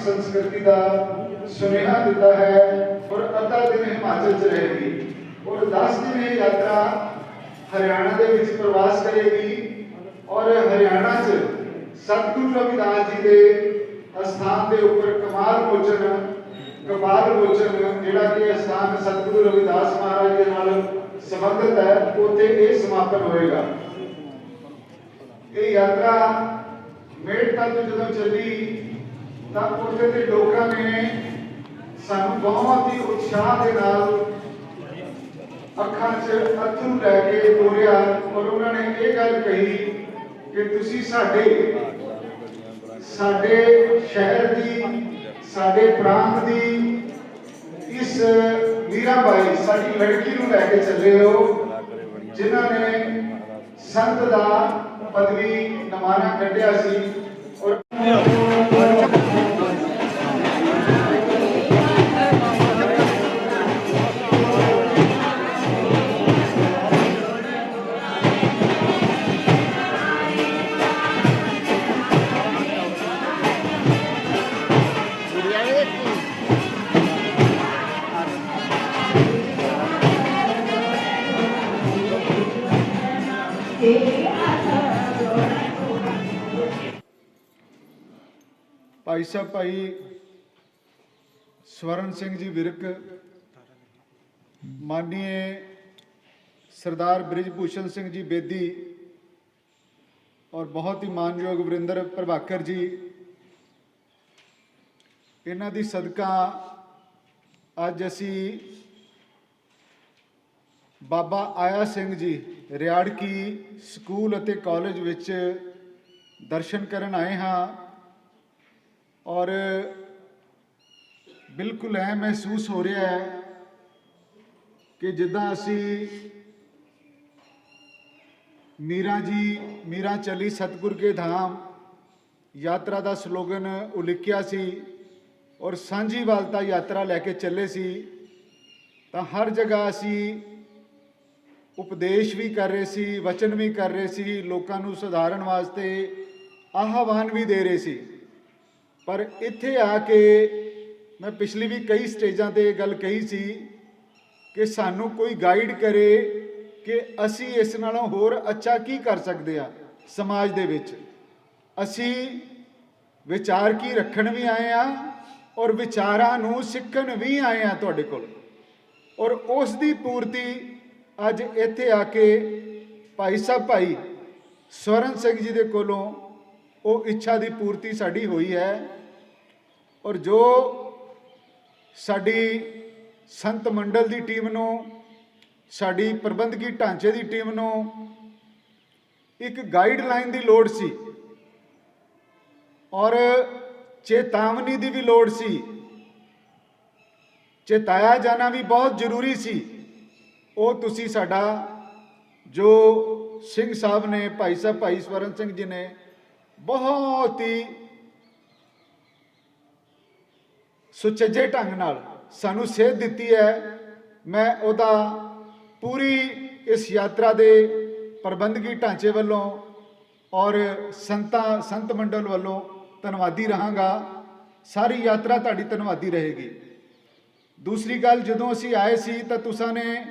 संस्कृति का सुनेहा दिता है और अद्धा दिन हिमाचल च रहेगी और 10 दिन ये यात्रा हरियाणा के विच प्रवास करेगी और हरियाणा च सतगुरु रविदास जी के स्थान के ऊपर कपाल मोचन जिहड़ा कि स्थान सतगुरु रविदास महाराज के नाल संबंधित है उत्थे ये समापन होएगा। ये यात्रा मेड़ तक जो चली तब उत्थे दे लोकां ने सानू बहुत ही उत्साह के नाल अखां च अथरू लैके बोलिया और उन्होंने ये गल कही कि तुसी साडे शहर की साडे प्रांत की इस मीराबाई साडी लड़की नूं लैके चले हो जिन्हां ने संत दा पदवी नमाना कढ़िया सी और भाई साहब भाई स्वर्ण सिंह जी विरक, माननीय सरदार बृजभूषण सिंह जी बेदी और बहुत ही मानयोग वरिंदर प्रभाकर जी, इन्हां दी सदका अज असी ਬਾਬਾ ਆਇਆ ਸਿੰਘ ਜੀ ਰਿਆੜਕੀ ਸਕੂਲ ਅਤੇ ਕਾਲਜ ਵਿੱਚ ਦਰਸ਼ਨ ਕਰਨ ਆਏ ਹਾਂ ਔਰ ਬਿਲਕੁਲ ਐ ਮਹਿਸੂਸ ਹੋ ਰਿਹਾ ਹੈ ਕਿ ਜਿੱਦਾਂ ਅਸੀਂ ਮੀਰਾਂ ਚਲੀ ਸਤਿਗੁਰ ਕੇ ਧਾਮ ਯਾਤਰਾ ਦਾ ਸਲੋਗਨ ਉਲੀਕਿਆ ਸੀ ਔਰ ਸਾਂਝੀਵਾਲਤਾ ਯਾਤਰਾ ਲੈ ਕੇ ਚੱਲੇ ਸੀ, ਤਾਂ ਹਰ ਜਗ੍ਹਾ ਅਸੀਂ ਉਪਦੇਸ਼ ਵੀ ਕਰ ਰਹੇ ਸੀ, ਵਚਨ ਵੀ ਕਰ ਰਹੇ ਸੀ, ਲੋਕਾਂ ਨੂੰ ਸੁਧਾਰਨ ਵਾਸਤੇ ਆਹਵਾਨ ਵੀ ਦੇ ਰਹੇ ਸੀ। ਪਰ ਇੱਥੇ ਆ ਕੇ ਮੈਂ ਪਿਛਲੀ ਵੀ ਕਈ ਸਟੇਜਾਂ ਤੇ ਇਹ ਗੱਲ ਕਹੀ ਸੀ ਕਿ ਸਾਨੂੰ ਕੋਈ ਗਾਈਡ ਕਰੇ ਕਿ ਅਸੀਂ ਇਸ ਨਾਲੋਂ ਹੋਰ ਅੱਛਾ ਕੀ ਕਰ ਸਕਦੇ ਆ ਸਮਾਜ ਦੇ ਵਿੱਚ। ਅਸੀਂ ਵਿਚਾਰ ਕੀ ਰੱਖਣ ਵੀ ਆਏ ਆ ਔਰ ਵਿਚਾਰਾਂ ਨੂੰ ਸਿੱਖਣ ਵੀ ਆਏ ਆ ਤੁਹਾਡੇ ਕੋਲ, ਔਰ ਉਸ ਦੀ ਪੂਰਤੀ ਅੱਜ ਇੱਥੇ ਆ ਕੇ ਭਾਈ ਸਵਰਨ ਸਿੰਘ ਜੀ ਦੇ ਕੋਲੋਂ ਉਹ ਇੱਛਾ ਦੀ ਪੂਰਤੀ ਸਾਡੀ ਹੋਈ ਹੈ। ਔਰ ਜੋ ਸਾਡੀ ਸੰਤ ਮੰਡਲ ਦੀ ਟੀਮ ਨੂੰ, ਸਾਡੀ ਪ੍ਰਬੰਧਕੀ ਢਾਂਚੇ ਦੀ ਟੀਮ ਨੂੰ ਇੱਕ ਗਾਈਡਲਾਈਨ ਦੀ ਲੋੜ ਸੀ ਔਰ ਚੇਤਾਵਨੀ ਦੀ ਵੀ ਲੋੜ ਸੀ, ਚੇਤਾਇਆ ਜਾਣਾ ਵੀ ਬਹੁਤ ਜ਼ਰੂਰੀ ਸੀ। ਉਹ ਤੁਸੀਂ ਸਾਡਾ ਜੋ ਸਿੰਘ ਸਾਹਿਬ ਨੇ, ਭਾਈ ਸਵਰਨ ਸਿੰਘ ਜੀ ਨੇ ਬਹੁਤ ਹੀ ਸੁਚੱਜੇ ਢੰਗ ਨਾਲ ਸਾਨੂੰ ਸੇਧ ਦਿੱਤੀ ਹੈ। ਮੈਂ ਉਹਦਾ ਪੂਰੀ ਇਸ ਯਾਤਰਾ ਦੇ ਪ੍ਰਬੰਧਕੀ ਢਾਂਚੇ ਵੱਲੋਂ ਔਰ ਸੰਤ ਮੰਡਲ ਵੱਲੋਂ ਧੰਨਵਾਦੀ ਰਹਾਂਗਾ। ਸਾਰੀ ਯਾਤਰਾ ਤੁਹਾਡੀ ਧੰਨਵਾਦੀ ਰਹੇਗੀ। ਦੂਸਰੀ ਗੱਲ, ਜਦੋਂ ਅਸੀਂ ਆਏ ਸੀ ਤਾਂ ਤੁਸਾਂ ਨੇ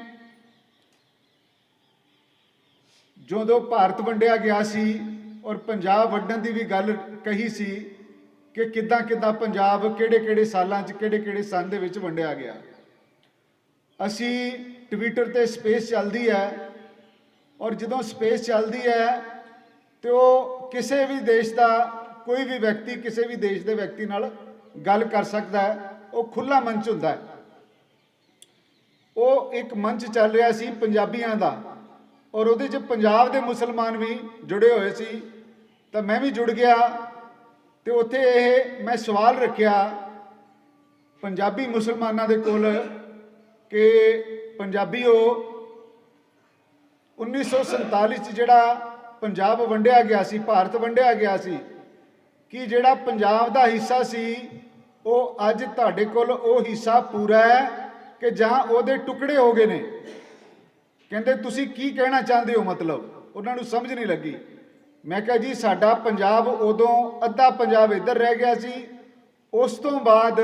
ਜਦੋਂ ਭਾਰਤ ਵੰਡਿਆ ਗਿਆ ਸੀ ਔਰ ਪੰਜਾਬ ਵੰਡਣ ਦੀ ਵੀ ਗੱਲ ਕਹੀ ਸੀ ਕਿ ਕਿੱਦਾਂ ਪੰਜਾਬ ਕਿਹੜੇ ਸਾਲਾਂ 'ਚ ਕਿਹੜੇ ਸੰਨ ਦੇ ਵਿੱਚ ਵੰਡਿਆ ਗਿਆ। ਅਸੀਂ ਟਵਿੱਟਰ ਤੇ ਸਪੇਸ ਚੱਲਦੀ ਹੈ ਔਰ ਜਦੋਂ ਸਪੇਸ ਚੱਲਦੀ ਹੈ ਤੇ ਉਹ ਕਿਸੇ ਵੀ ਦੇਸ਼ ਦਾ ਕੋਈ ਵੀ ਵਿਅਕਤੀ ਕਿਸੇ ਵੀ ਦੇਸ਼ ਦੇ ਵਿਅਕਤੀ ਨਾਲ ਗੱਲ ਕਰ ਸਕਦਾ ਹੈ। ਉਹ ਖੁੱਲਾ ਮੰਚ ਹੁੰਦਾ ਹੈ। ਉਹ ਇੱਕ ਮੰਚ ਚੱਲ ਰਿਹਾ ਸੀ ਪੰਜਾਬੀਆਂ ਦਾ ਔਰ ਉਹਦੇ 'ਚ ਪੰਜਾਬ ਦੇ ਮੁਸਲਮਾਨ ਵੀ ਜੁੜੇ ਹੋਏ ਸੀ, ਤਾਂ ਮੈਂ ਵੀ ਜੁੜ ਗਿਆ। ਤੇ ਉੱਥੇ ਇਹ ਮੈਂ ਸਵਾਲ ਰੱਖਿਆ ਪੰਜਾਬੀ ਮੁਸਲਮਾਨਾਂ ਦੇ ਕੋਲ ਕਿ ਪੰਜਾਬੀਓ 1947 'ਚ ਜਿਹੜਾ ਪੰਜਾਬ ਵੰਡਿਆ ਗਿਆ ਸੀ, ਭਾਰਤ ਵੰਡਿਆ ਗਿਆ ਸੀ, ਕਿ ਜਿਹੜਾ ਪੰਜਾਬ ਦਾ ਹਿੱਸਾ ਸੀ ਉਹ ਅੱਜ ਤੁਹਾਡੇ ਕੋਲ ਉਹ ਹਿੱਸਾ ਪੂਰਾ ਹੈ ਕਿ ਜਾਂ ਉਹਦੇ ਟੁਕੜੇ ਹੋ ਗਏ ਨੇ। ਕਹਿੰਦੇ ਤੁਸੀਂ ਕੀ ਕਹਿਣਾ ਚਾਹੁੰਦੇ ਹੋ, ਮਤਲਬ ਉਹਨਾਂ ਨੂੰ ਸਮਝ ਨਹੀਂ ਲੱਗੀ। ਮੈਂ ਕਿਹਾ ਜੀ ਸਾਡਾ ਪੰਜਾਬ ਉਦੋਂ ਅੱਧਾ ਪੰਜਾਬ ਇੱਧਰ ਰਹਿ ਗਿਆ ਸੀ, ਉਸ ਤੋਂ ਬਾਅਦ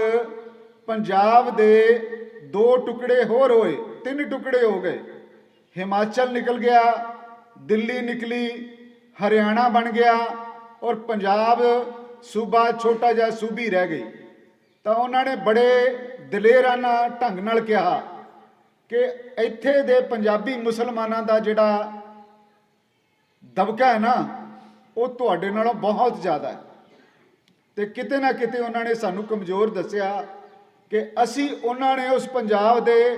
ਪੰਜਾਬ ਦੇ 2 ਟੁਕੜੇ ਹੋਰ ਹੋਏ, 3 ਟੁਕੜੇ ਹੋ ਗਏ। ਹਿਮਾਚਲ ਨਿਕਲ ਗਿਆ, ਦਿੱਲੀ ਨਿਕਲੀ, ਹਰਿਆਣਾ ਬਣ ਗਿਆ ਔਰ ਪੰਜਾਬ ਸੂਬਾ ਛੋਟਾ ਜਿਹਾ ਸੂਬੀ ਰਹਿ ਗਈ। ਤਾਂ ਉਹਨਾਂ ਨੇ ਬੜੇ ਦਲੇਰਾਨਾ ਢੰਗ ਨਾਲ ਕਿਹਾ ਕਿ ਇੱਥੇ ਦੇ ਪੰਜਾਬੀ ਮੁਸਲਮਾਨਾਂ ਦਾ ਜਿਹੜਾ ਦਬਕਾ ਹੈ ਨਾ ਉਹ ਤੁਹਾਡੇ ਨਾਲੋਂ ਬਹੁਤ ਜ਼ਿਆਦਾ ਹੈ। ਤੇ ਕਿਤੇ ਨਾ ਕਿਤੇ ਉਹਨਾਂ ਨੇ ਸਾਨੂੰ ਕਮਜ਼ੋਰ ਦੱਸਿਆ ਕਿ ਅਸੀਂ ਉਹਨਾਂ ਨੇ ਉਸ ਪੰਜਾਬ ਦੇ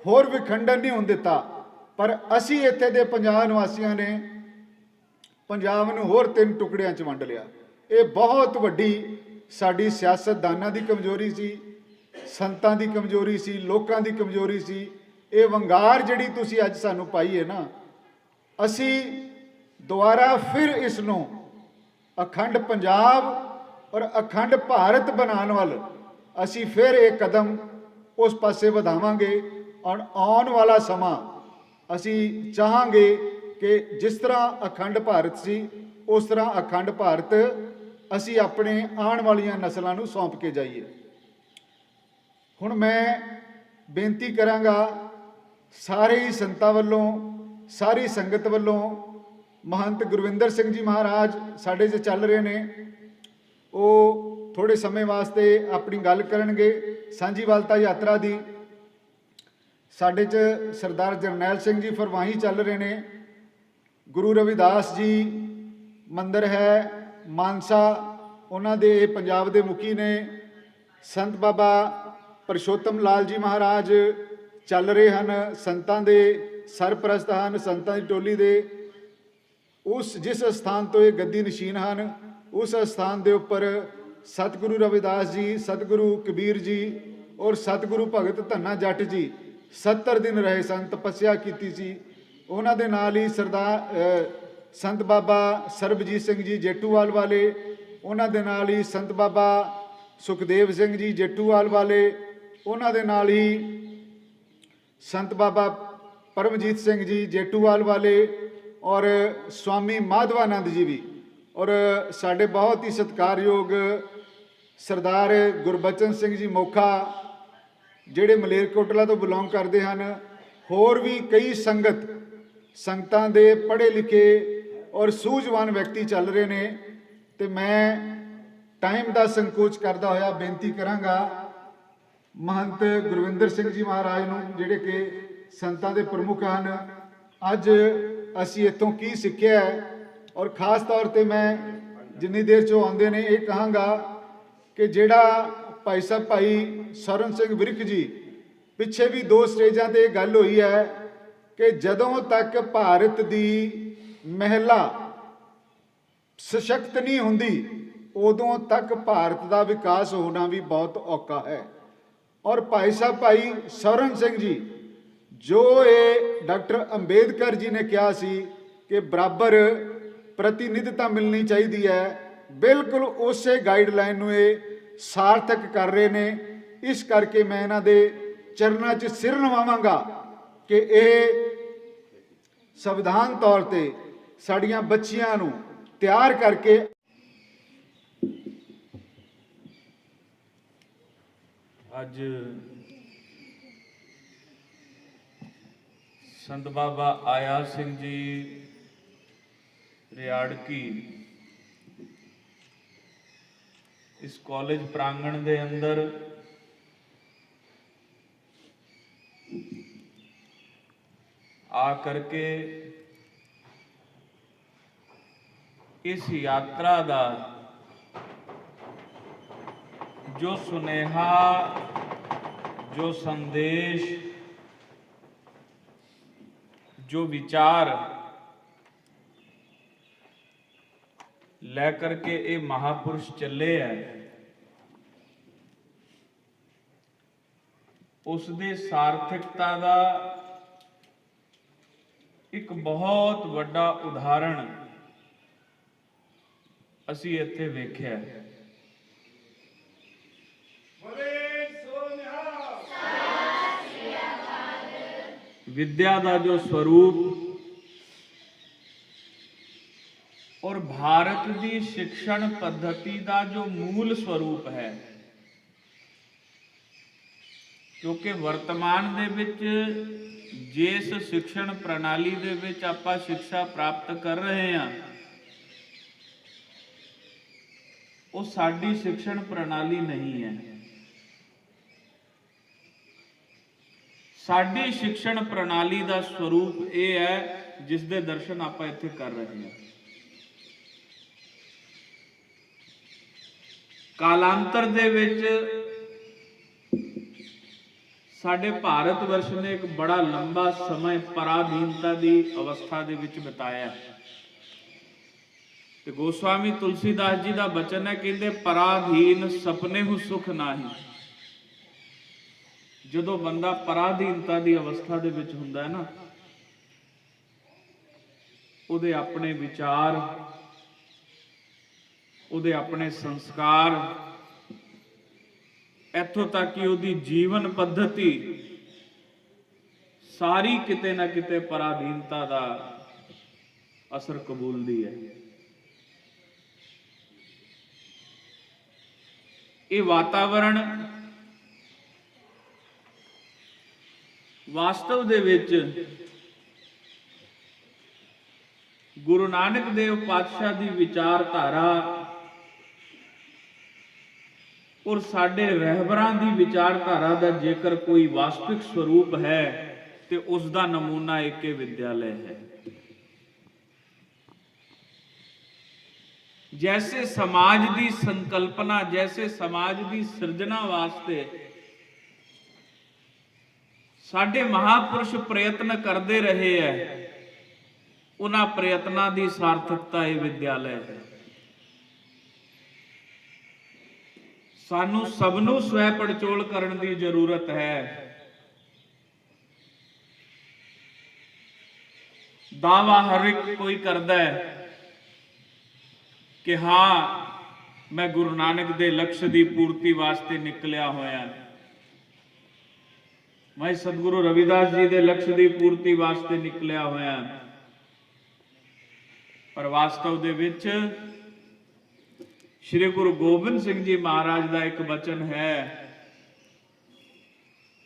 ਹੋਰ ਵਿਖੰਡਨ ਨਹੀਂ ਹੋਣ ਦਿੱਤਾ, ਪਰ ਅਸੀਂ ਇੱਥੇ ਦੇ ਪੰਜਾਬ ਨਿਵਾਸੀਆਂ ਨੇ ਪੰਜਾਬ ਨੂੰ ਹੋਰ 3 ਟੁਕੜਿਆਂ 'ਚ ਵੰਡ ਲਿਆ। ਇਹ ਬਹੁਤ ਵੱਡੀ ਸਾਡੀ ਸਿਆਸਤਦਾਨਾਂ ਦੀ ਕਮਜ਼ੋਰੀ ਸੀ, ਸੰਤਾਂ ਦੀ ਕਮਜ਼ੋਰੀ ਸੀ, ਲੋਕਾਂ ਦੀ ਕਮਜ਼ੋਰੀ ਸੀ। ਇਹ ਵੰਗਾਰ ਜਿਹੜੀ ਤੁਸੀਂ ਅੱਜ ਸਾਨੂੰ ਪਾਈ ਹੈ ਨਾ, ਅਸੀਂ ਦੁਬਾਰਾ ਫਿਰ ਇਸ ਨੂੰ ਅਖੰਡ ਪੰਜਾਬ ਔਰ ਅਖੰਡ ਭਾਰਤ ਬਣਾਉਣ ਵੱਲ ਅਸੀਂ ਫਿਰ ਇਹ ਕਦਮ ਉਸ ਪਾਸੇ ਵਧਾਵਾਂਗੇ। ਔਰ ਆਉਣ ਵਾਲਾ ਸਮਾਂ ਅਸੀਂ ਚਾਹਾਂਗੇ ਕਿ ਜਿਸ ਤਰ੍ਹਾਂ ਅਖੰਡ ਭਾਰਤ ਸੀ ਉਸ ਤਰ੍ਹਾਂ ਅਖੰਡ ਭਾਰਤ ਅਸੀਂ ਆਪਣੇ ਆਉਣ ਵਾਲੀਆਂ ਨਸਲਾਂ ਨੂੰ ਸੌਂਪ ਕੇ ਜਾਈਏ। ਹੁਣ ਮੈਂ ਬੇਨਤੀ ਕਰਾਂਗਾ ਸਾਰੇ ਹੀ ਸੰਤਾਂ ਵੱਲੋਂ, ਸਾਰੀ ਸੰਗਤ ਵੱਲੋਂ, ਮਹੰਤ ਗੁਰਵਿੰਦਰ ਸਿੰਘ ਜੀ ਮਹਾਰਾਜ ਸਾਡੇ 'ਚ ਚੱਲ ਰਹੇ ਨੇ, ਉਹ ਥੋੜੇ ਸਮੇਂ ਵਾਸਤੇ ਆਪਣੀ ਗੱਲ ਕਰਨਗੇ ਸਾਂਝੀਵਾਲਤਾ ਯਾਤਰਾ ਦੀ। ਸਾਡੇ 'ਚ ਸਰਦਾਰ ਜਰਨੈਲ ਸਿੰਘ ਜੀ ਫਰਵਾਹੀ ਚੱਲ ਰਹੇ ਨੇ, ਗੁਰੂ ਰਵਿਦਾਸ ਜੀ ਮੰਦਿਰ ਹੈ ਮਾਨਸਾ, ਉਹਨਾਂ ਦੇ ਪੰਜਾਬ ਦੇ ਮੁਖੀ ਨੇ। ਸੰਤ ਬਾਬਾ ਪਰਸ਼ੋਤਮ ਲਾਲ ਜੀ ਮਹਾਰਾਜ ਚੱਲ ਰਹੇ ਹਨ, ਸੰਤਾਂ ਦੇ ਸਰਪ੍ਰਸਤ ਹਨ, ਸੰਤਾਂ ਦੀ ਟੋਲੀ ਦੇ। ਉਸ ਜਿਸ ਸਥਾਨ ਤੋਂ ਇਹ ਗੱਦੀ ਨਸ਼ੀਨ ਹਨ, ਉਸ ਸਥਾਨ ਦੇ ਉੱਪਰ ਸਤਿਗੁਰੂ ਰਵਿਦਾਸ ਜੀ, ਸਤਿਗੁਰੂ ਕਬੀਰ ਜੀ ਔਰ ਸਤਿਗੁਰੂ ਭਗਤ ਧੰਨਾ ਜੱਟ ਜੀ 70 ਦਿਨ ਰਹੇ ਸਨ, ਤਪੱਸਿਆ ਕੀਤੀ ਸੀ। ਉਹਨਾਂ ਦੇ ਨਾਲ ਹੀ ਸੰਤ ਬਾਬਾ ਸਰਬਜੀਤ ਸਿੰਘ ਜੀ ਜੇਟੂਵਾਲ ਵਾਲੇ, ਉਹਨਾਂ ਦੇ ਨਾਲ ਹੀ ਸੰਤ ਬਾਬਾ ਸੁਖਦੇਵ ਸਿੰਘ ਜੀ ਜੇਟੂਵਾਲ ਵਾਲੇ, ਉਹਨਾਂ ਦੇ ਨਾਲ ਹੀ ਸੰਤ ਬਾਬਾ ਪਰਮਜੀਤ ਸਿੰਘ ਜੀ ਜੇਟੂਵਾਲ ਵਾਲੇ ਔਰ ਸਵਾਮੀ ਮਾਧਵਾਨੰਦ ਜੀ ਵੀ, ਔਰ ਸਾਡੇ ਬਹੁਤ ਹੀ ਸਤਿਕਾਰਯੋਗ ਸਰਦਾਰ ਗੁਰਬਚਨ ਸਿੰਘ ਜੀ ਮੋਖਾ ਜਿਹੜੇ ਮਲੇਰਕੋਟਲਾ ਤੋਂ ਬਿਲੋਂਗ ਕਰਦੇ ਹਨ। ਹੋਰ ਵੀ ਕਈ ਸੰਗਤਾਂ ਦੇ ਪੜ੍ਹੇ ਲਿਖੇ ਔਰ ਸੂਝਵਾਨ ਵਿਅਕਤੀ ਚੱਲ ਰਹੇ ਨੇ। ਤੇ ਮੈਂ ਟਾਈਮ ਦਾ ਸੰਕੋਚ ਕਰਦਾ ਹੋਇਆ ਬੇਨਤੀ ਕਰਾਂਗਾ ਮਹੰਤ ਗੁਰਵਿੰਦਰ ਸਿੰਘ ਜੀ ਮਹਾਰਾਜ ਨੂੰ, ਜਿਹੜੇ ਕਿ ਸੰਤਾਂ ਦੇ ਪ੍ਰਮੁੱਖ ਹਨ। ਅੱਜ ਅਸੀਂ ਇੱਥੋਂ ਕੀ ਸਿੱਖਿਆ ਹੈ, ਔਰ ਖਾਸ ਤੌਰ ਤੇ ਮੈਂ ਜਿੰਨੀ ਦੇਰ 'ਚੋਂ ਆਉਂਦੇ ਨੇ ਇਹ ਕਹਾਂਗਾ ਕਿ ਜਿਹੜਾ ਭਾਈ ਸਾਹਿਬ ਭਾਈ ਸਰਨ ਸਿੰਘ ਵਿਰਕ ਜੀ, ਪਿੱਛੇ ਵੀ 2 ਸਟੇਜਾਂ ਤੇ ਇਹ ਗੱਲ ਹੋਈ ਹੈ ਕਿ ਜਦੋਂ ਤੱਕ ਭਾਰਤ ਦੀ ਮਹਿਲਾ ਸਸ਼ਕਤ ਨਹੀਂ ਹੁੰਦੀ, ਉਦੋਂ ਤੱਕ ਭਾਰਤ ਦਾ ਵਿਕਾਸ ਹੋਣਾ ਵੀ ਬਹੁਤ ਔਖਾ ਹੈ। ਔਰ ਭਾਈ ਸਾਹਿਬ ਭਾਈ ਸਰਨ ਸਿੰਘ ਜੀ, ਜੋ ਇਹ ਡਾਕਟਰ ਅੰਬੇਦਕਰ ਜੀ ਨੇ ਕਿਹਾ ਸੀ ਕਿ ਬਰਾਬਰ ਪ੍ਰਤੀਨਿਧਤਾ ਮਿਲਣੀ ਚਾਹੀਦੀ ਹੈ, ਬਿਲਕੁਲ ਉਸੇ ਗਾਈਡਲਾਈਨ ਨੂੰ ਇਹ ਸਾਰਥਕ ਕਰ ਰਹੇ ਨੇ। ਇਸ ਕਰਕੇ ਮੈਂ ਇਹਨਾਂ ਦੇ ਚਰਨਾਂ 'ਚ ਸਿਰ ਨਵਾਵਾਂਗਾ ਕਿ ਇਹ ਸੰਵਿਧਾਨ ਤੌਰ ਤੇ ਸਾਡੀਆਂ ਬੱਚੀਆਂ ਨੂੰ ਤਿਆਰ ਕਰਕੇ ਅੱਜ ਸੰਤ ਬਾਬਾ ਆਇਆ ਸਿੰਘ ਜੀ ਰਿਆੜਕੀ ਇਸ ਕਾਲਜ ਪ੍ਰਾਂਗਣ ਦੇ ਅੰਦਰ ਆ ਕਰਕੇ ਇਸ ਯਾਤਰਾ ਦਾ जो सुनेहा, जो संदेश, जो विचार लेकर के ये महापुरुष चले है, उसदे सार्थकता का एक बहुत वड्डा उदाहरण असी इत्थे वेख्या है। विद्या का जो स्वरूप और भारत की शिक्षण पद्धति का जो मूल स्वरूप है, क्योंकि वर्तमान दे विच जिस शिक्षण प्रणाली दे विच आपां शिक्षा प्राप्त कर रहे हैं, वो साडी शिक्षण प्रणाली नहीं है। साडी शिक्षण प्रणाली का स्वरूप ये है जिस दे दर्शन आप इत्थे कर रहे हैं। कालांतर दे विच साडे भारत वर्ष ने एक बड़ा लंबा समय पराधीनता की अवस्था दे विच बिताया। ते गोस्वामी तुलसीदास जी का बचन है, कहते पराधीन सपने हु सुख नाही। ਜਦੋਂ ਬੰਦਾ ਪਰਾਧੀਨਤਾ ਦੀ ਅਵਸਥਾ ਦੇ ਵਿੱਚ ਹੁੰਦਾ ਹੈ ਨਾ, ਉਹਦੇ ਆਪਣੇ ਵਿਚਾਰ, ਉਹਦੇ ਆਪਣੇ ਸੰਸਕਾਰ, ਇੱਥੋਂ ਤੱਕ ਕਿ ਉਹਦੀ ਜੀਵਨ ਪੱਧਤੀ ਸਾਰੀ ਕਿਤੇ ਨਾ ਕਿਤੇ ਪਰਾਧੀਨਤਾ ਦਾ ਅਸਰ ਕਬੂਲਦੀ ਹੈ। ਇਹ ਵਾਤਾਵਰਣ वास्तव दे विच गुरु नानक देव पातशाह की विचारधारा और साडे रहबरां की विचारधारा का जेकर कोई वास्तविक स्वरूप है तो उसका नमूना एक विद्यालय है। जैसे समाज की संकल्पना, जैसे समाज की सिरजना वास्ते ਸਾਡੇ ਮਹਾਪੁਰਸ਼ ਪ੍ਰਯਤਨ ਕਰਦੇ ਰਹੇ ਹੈ, ਉਹਨਾਂ ਪ੍ਰਯਤਨਾਂ ਦੀ ਸਾਰਥਕਤਾ ਇਹ ਵਿਦਿਆਲੈ ਹੈ। ਸਾਨੂੰ ਸਭ ਨੂੰ ਸਵੈ ਪੜਚੋਲ ਕਰਨ ਦੀ ਜ਼ਰੂਰਤ ਹੈ। ਦਾਵਾ ਹਰ ਇੱਕ ਕੋਈ ਕਰਦਾ ਹੈ ਕਿ ਹਾਂ ਮੈਂ ਗੁਰੂ ਨਾਨਕ ਦੇ ਲਕਸ਼ ਦੀ ਪੂਰਤੀ ਵਾਸਤੇ ਨਿਕਲਿਆ ਹੋਇਆ, ਮੈਂ ਸਤਿਗੁਰੂ ਰਵਿਦਾਸ ਜੀ ਦੇ ਲਕਸ਼ ਦੀ ਪੂਰਤੀ ਵਾਸਤੇ ਨਿਕਲਿਆ ਹੋਇਆ। ਪਰ ਵਾਸਤਵ ਦੇ ਵਿੱਚ ਸ਼੍ਰੀ ਗੁਰੂ ਗੋਬਿੰਦ ਸਿੰਘ ਜੀ ਮਹਾਰਾਜ ਦਾ ਇੱਕ ਬਚਨ ਹੈ।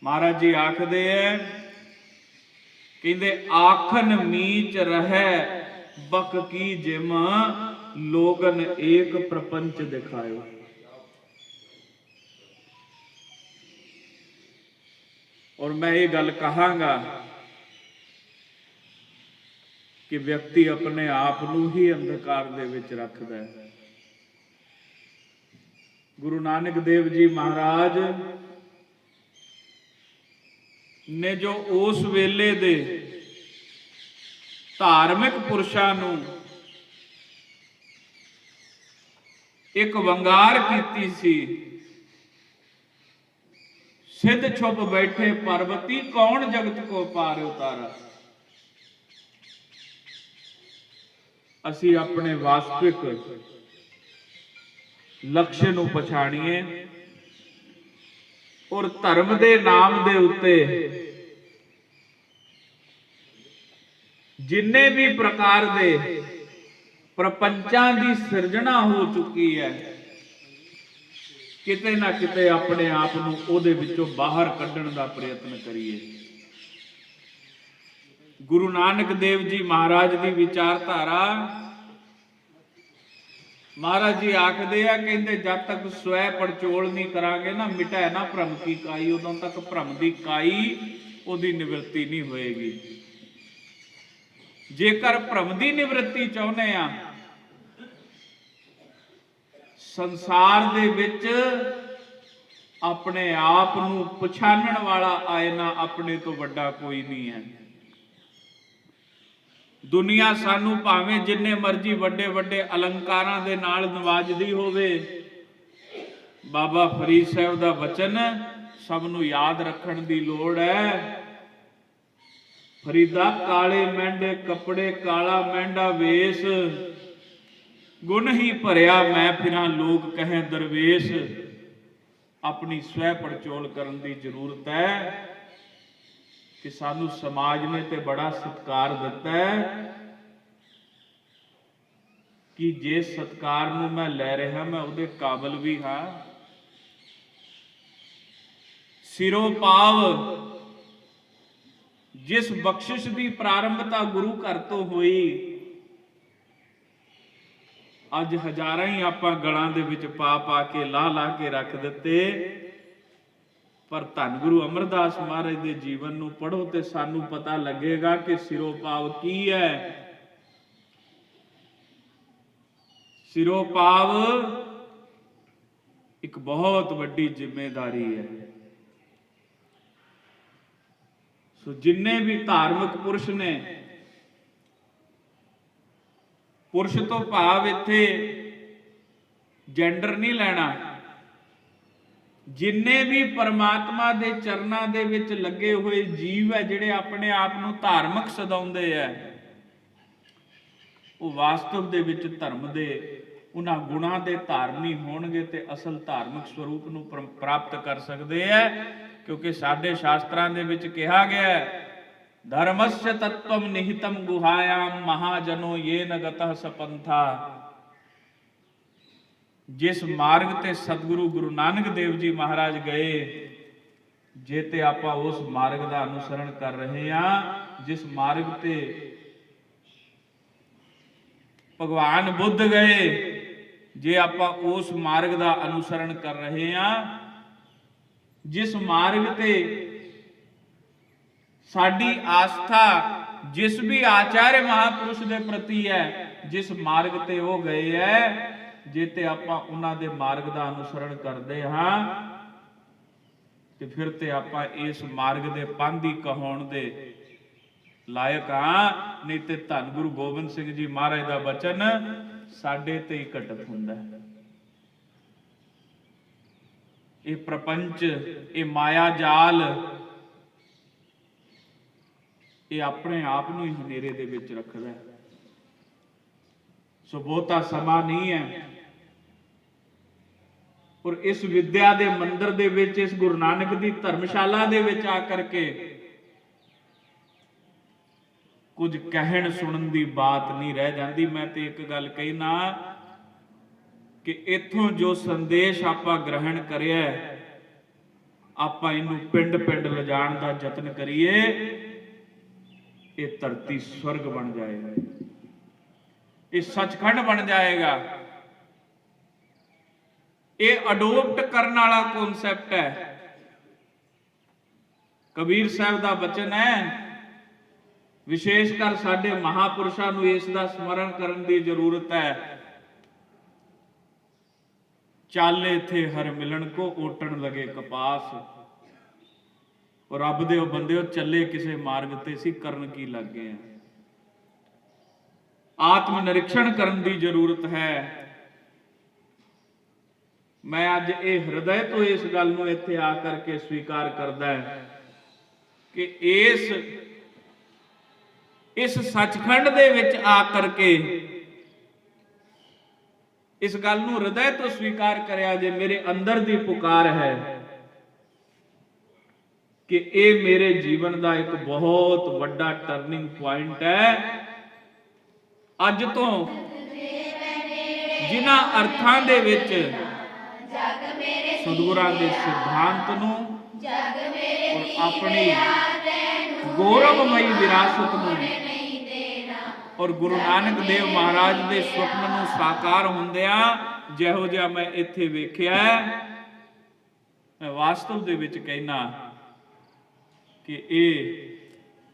ਮਹਾਰਾਜ ਜੀ ਆਖਦੇ ਹੈ, ਕਹਿੰਦੇ ਆਖਨ ਮੀਚ ਰਹਿ ਬਕ ਕੀ ਜਿਮ ਲੋਗਨ ਏਕ ਪ੍ਰਪੰਚ ਦਿਖਾਇਓ। ਔਰ ਮੈਂ ਇਹ ਗੱਲ ਕਹਾਂਗਾ ਕਿ ਵਿਅਕਤੀ ਆਪਣੇ ਆਪ ਨੂੰ ਹੀ ਅੰਧਕਾਰ ਦੇ ਵਿੱਚ ਰੱਖਦਾ ਹੈ। ਗੁਰੂ ਨਾਨਕ ਦੇਵ ਜੀ ਮਹਾਰਾਜ ਨੇ ਜੋ ਉਸ ਵੇਲੇ ਦੇ ਧਾਰਮਿਕ ਪੁਰਸ਼ਾਂ ਨੂੰ ਇੱਕ ਵੰਗਾਰ ਕੀਤੀ ਸੀ, ਸਿੱਧ ਛੁਪ ਬੈਠੇ ਪਰਬਤੀ ਕੌਣ ਜਗਤ ਕੋ ਪਾਰ ਉਤਾਰਾ। ਅਸੀਂ ਆਪਣੇ ਵਾਸਤਵਿਕ ਲਕਸ਼ ਨੂੰ ਪਛਾਣੀਏ ਔਰ ਧਰਮ ਦੇ ਨਾਮ ਦੇ ਉੱਤੇ ਜਿੰਨੇ ਵੀ ਪ੍ਰਕਾਰ ਦੇ ਪ੍ਰਪੰਚਾਂ ਦੀ ਸਿਰਜਣਾ ਹੋ ਚੁੱਕੀ ਹੈ, ਕਿਤੇ ਨਾ ਕਿਤੇ ਆਪਣੇ ਆਪ ਨੂੰ ਉਹਦੇ ਵਿੱਚੋਂ ਬਾਹਰ ਕੱਢਣ ਦਾ ਪ੍ਰਯਤਨ ਕਰੀਏ। ਗੁਰੂ ਨਾਨਕ ਦੇਵ ਜੀ ਮਹਾਰਾਜ ਦੀ ਵਿਚਾਰਧਾਰਾ, ਮਹਾਰਾਜ ਜੀ ਆਖਦੇ ਆ, ਕਹਿੰਦੇ ਜਦ ਤੱਕ ਸਵੈ ਪੜਚੋਲ ਨਹੀਂ ਕਰਾਂਗੇ ਨਾ, ਮਿਟੈ ਨਾ ਭ੍ਰਮ ਕੀ ਕਾਈ, ਉਦੋਂ ਤੱਕ ਭ੍ਰਮ ਦੀ ਕਾਈ ਉਹਦੀ ਨਿਵਰਤੀ ਨਹੀਂ ਹੋਏਗੀ। ਜੇਕਰ ਭ੍ਰਮ ਦੀ ਨਿਵਰਤੀ ਚਾਹੁੰਦੇ ਆ, ਸੰਸਾਰ ਦੇ ਵਿੱਚ ਆਪਣੇ ਆਪ ਨੂੰ ਪਛਾਣਨ ਵਾਲਾ ਆਇਨਾ ਆਪਣੇ ਤੋਂ ਵੱਡਾ ਕੋਈ ਨਹੀਂ ਹੈ। ਦੁਨੀਆ ਸਾਨੂੰ ਭਾਵੇਂ ਜਿੰਨੇ ਮਰਜ਼ੀ ਵੱਡੇ ਵੱਡੇ ਅਲੰਕਾਰਾਂ ਦੇ ਨਾਲ ਨਵਾਜਦੀ ਹੋਵੇ, ਬਾਬਾ ਫਰੀਦ ਸਾਹਿਬ ਦਾ ਵਚਨ ਸਭ ਨੂੰ ਯਾਦ ਰੱਖਣ ਦੀ ਲੋੜ ਹੈ। ਫਰੀਦਾ ਕਾਲੇ ਮਹਿੰਡੇ ਕੱਪੜੇ, ਕਾਲਾ ਮਹਿੰਡਾ ਵੇਸ, ਗੁਣ ਹੀ ਭਰਿਆ ਮੈਂ ਫਿਰਾਂ ਲੋਕ ਕਹੇ ਦਰਵੇਸ਼। ਆਪਣੀ ਸਵੈ ਪੜਚੋਲ ਕਰਨ ਦੀ ਜ਼ਰੂਰਤ ਹੈ ਕਿ ਸਾਨੂੰ ਸਮਾਜ ਨੇ ਤੇ ਬੜਾ ਸਤਿਕਾਰ ਦਿੱਤਾ ਹੈ ਕਿ ਜੇ ਸਤਿਕਾਰ ਨੂੰ ਮੈਂ ਲੈ ਰਿਹਾ, ਮੈਂ ਉਹਦੇ ਕਾਬਿਲ ਵੀ ਹਾਂ। ਸਿਰੋਂ ਪਾਵ ਜਿਸ ਬਖਸ਼ਿਸ਼ ਦੀ ਪ੍ਰਾਰੰਭਤਾ ਗੁਰੂ ਘਰ ਤੋਂ ਹੋਈ, ਅੱਜ ਹਜ਼ਾਰਾਂ ਹੀ ਆਪਾਂ ਗਲਾਂ ਦੇ ਵਿੱਚ ਪਾ ਪਾ ਕੇ ਲਾ ਕੇ ਰੱਖ ਦਿੱਤੇ। ਪਰ ਧੰਨ ਗੁਰੂ ਅਮਰਦਾਸ ਮਹਾਰਾਜ ਦੇ ਜੀਵਨ ਨੂੰ ਪੜ੍ਹੋ ਤੇ ਸਾਨੂੰ ਪਤਾ ਲੱਗੇਗਾ ਕਿ ਸਿਰੋਂ ਪਾਵ ਕੀ ਹੈ। ਸਿਰੋਂ ਪਾਵ ਇੱਕ ਬਹੁਤ ਵੱਡੀ ਜ਼ਿੰਮੇਵਾਰੀ ਹੈ। ਸੋ ਜਿੰਨੇ ਵੀ ਧਾਰਮਿਕ ਪੁਰਸ਼ ਨੇ, ਪੁਰਸ਼ ਤੋਂ ਭਾਵ ਇੱਥੇ ਜੈਂਡਰ ਨਹੀਂ ਲੈਣਾ, ਜਿੰਨੇ ਵੀ ਪਰਮਾਤਮਾ ਦੇ ਚਰਨਾਂ ਦੇ ਵਿੱਚ ਲੱਗੇ ਹੋਏ ਜੀਵ ਹੈ, ਜਿਹੜੇ ਆਪਣੇ ਆਪ ਨੂੰ ਧਾਰਮਿਕ ਸਦਾਉਂਦੇ ਹੈ, ਉਹ ਵਾਸਤਵ ਦੇ ਵਿੱਚ ਧਰਮ ਦੇ ਉਹਨਾਂ ਗੁਣਾਂ ਦੇ ਧਾਰਨੀ ਹੋਣਗੇ ਤੇ ਅਸਲ ਧਾਰਮਿਕ ਸਰੂਪ ਨੂੰ ਪ੍ਰਾਪਤ ਕਰ ਸਕਦੇ ਹੈ। ਕਿਉਂਕਿ ਸਾਡੇ ਸ਼ਾਸਤਰਾਂ ਦੇ ਵਿੱਚ ਕਿਹਾ ਗਿਆ ਹੈ, ਧਰਮਸਯ ਤਤਵਮ ਨਿਹਿਤਮ ਗੁਹਾਯਾਮ ਮਹਾਜਨੋ ਯੇ ਨ ਗਤః ਸਪੰਥਾ। ਜਿਸ ਮਾਰਗ ਤੇ ਸਤਿਗੁਰੂ ਗੁਰੂ ਨਾਨਕ ਦੇਵ ਜੀ ਮਹਾਰਾਜ ਗਏ, ਜੇ ਤੇ ਆਪਾਂ ਉਸ ਮਾਰਗ ਦਾ ਅਨੁਸਰਣ ਕਰ ਰਹੇ ਹਾਂ, ਜਿਸ ਮਾਰਗ ਤੇ ਭਗਵਾਨ ਬੁੱਧ ਗਏ, ਜੇ ਆਪਾਂ ਉਸ ਮਾਰਗ ਦਾ ਅਨੁਸਰਣ ਕਰ ਰਹੇ ਹਾਂ, ਜਿਸ ਮਾਰਗ ਤੇ ਸਾਡੀ ਆਸਥਾ ਜਿਸ ਵੀ ਆਚਾर्य ਮਹਾਪੁਰਸ਼ ਦੇ ਪ੍ਰਤੀ ਹੈ, ਜਿਸ ਮਾਰਗ ਤੇ ਉਹ ਗਏ ਹੈ, ਜੇ ਤੇ ਆਪਾਂ ਉਹਨਾਂ ਦੇ ਮਾਰਗ ਦਾ ਅਨੁਸਰਣ ਕਰਦੇ ਹਾਂ, ਤੇ ਫਿਰ ਤੇ ਆਪਾਂ ਇਸ ਮਾਰਗ ਦੇ ਪਾਂਧੀ ਕਹਾਉਣ ਦੇ ਲਾਇਕ ਹਾਂ। ਨਹੀਂ ਤੇ ਧੰਨ ਗੁਰੂ ਗੋਬਿੰਦ ਸਿੰਘ ਜੀ ਮਹਾਰਾਜ ਦਾ ਬਚਨ ਸਾਡੇ ਤੇ ਹੀ ਘਟਤ ਹੁੰਦਾ ਹੈ। ਇਹ ਪ੍ਰਪੰਚ, ਇਹ ਮਾਇਆ ਜਾਲ, ਇਹ ਆਪਣੇ ਆਪ ਨੂੰ ਹੀ ਹਨੇਰੇ ਦੇ ਵਿੱਚ ਰੱਖਦਾ ਹੈ। ਸੋ ਬਹੁਤਾ ਸਮਾਂ ਨਹੀਂ ਹੈ। ਔਰ ਇਸ ਵਿਦਿਆ ਦੇ ਮੰਦਿਰ ਦੇ ਵਿੱਚ, ਇਸ ਗੁਰੂ ਨਾਨਕ ਦੀ ਧਰਮਸ਼ਾਲਾ ਦੇ ਵਿੱਚ ਆ ਕਰਕੇ ਕੁਝ ਕਹਿਣ ਸੁਣਨ ਦੀ ਬਾਤ ਨਹੀਂ ਰਹਿ ਜਾਂਦੀ। ਮੈਂ ਤੇ ਇੱਕ ਗੱਲ ਕਹਿਣਾ ਕਿ ਇੱਥੋਂ ਜੋ ਸੰਦੇਸ਼ ਆਪਾਂ ਗ੍ਰਹਿਣ ਕਰਿਆ, ਆਪਾਂ ਇਹਨੂੰ ਪਿੰਡ ਪਿੰਡ ਲਿਜਾਣ ਦਾ ਯਤਨ ਕਰੀਏ। ਇਹ ਧਰਤੀ ਸਵਰਗ ਬਣ ਜਾਏਗਾ, ਇਹ ਸੱਚਖੰਡ ਬਣ ਜਾਏਗਾ। ਇਹ ਅਡੋਪਟ ਕਰਨ ਵਾਲਾ ਕਨਸੈਪਟ ਹੈ। ਕਬੀਰ ਸਾਹਿਬ ਦਾ ਬਚਨ ਹੈ, ਵਿਸ਼ੇਸ਼ ਕਰ ਸਾਡੇ ਮਹਾਪੁਰਸ਼ਾਂ ਨੂੰ ਇਸ ਦਾ ਸਮਰਨ ਕਰਨ ਦੀ ਜ਼ਰੂਰਤ ਹੈ। ਚਾਲੇ ਥੇ ਹਰ ਮਿਲਣ ਕੋ ਓਟਣ ਲਗੇ ਕਪਾਸ। ਔਰ ਰੱਬ ਦੇ ਉਹ ਬੰਦਿਓ, ਚੱਲੇ ਕਿਸੇ ਮਾਰਗ ਤੇ ਸੀ, ਕਰਨ ਕੀ ਲੱਗੇ ਆ। ਆਤਮ ਨਿਰੀਖਣ ਕਰਨ ਦੀ ਜ਼ਰੂਰਤ ਹੈ। ਮੈਂ ਅੱਜ ਇਹ ਹਿਰਦੇ ਤੋਂ ਇਸ ਗੱਲ ਨੂੰ ਇੱਥੇ ਆ ਕਰਕੇ ਸਵੀਕਾਰ ਕਰਦਾ ਹੈ ਕਿ ਇਸ ਸੱਚਖੰਡ ਦੇ ਵਿੱਚ ਆ ਕਰਕੇ ਇਸ ਗੱਲ ਨੂੰ ਹਿਰਦੇ ਤੋਂ ਸਵੀਕਾਰ ਕਰਿਆ ਜੇ ਮੇਰੇ ਅੰਦਰ ਦੀ ਪੁਕਾਰ ਹੈ ਕਿ ਇਹ ਮੇਰੇ ਜੀਵਨ ਦਾ ਇੱਕ ਬਹੁਤ ਵੱਡਾ ਟਰਨਿੰਗ ਪੁਆਇੰਟ ਹੈ। ਅੱਜ ਤੋਂ ਜਿਨ੍ਹਾਂ ਅਰਥਾਂ ਦੇ ਵਿੱਚ ਸਤਿਗੁਰਾਂ ਦੇ ਸਿਧਾਂਤ ਨੂੰ ਔਰ ਆਪਣੀ ਗੌਰਵਮਈ ਵਿਰਾਸਤ ਨੂੰ ਔਰ ਗੁਰੂ ਨਾਨਕ ਦੇਵ ਮਹਾਰਾਜ ਦੇ ਸੁਪਨ ਨੂੰ ਸਾਕਾਰ ਹੁੰਦਿਆਂ ਜਿਹੋ ਜਿਹਾ ਮੈਂ ਇੱਥੇ ਵੇਖਿਆ, ਮੈਂ ਵਾਸਤਵ ਦੇ ਵਿੱਚ ਕਹਿਣਾ ਕਿ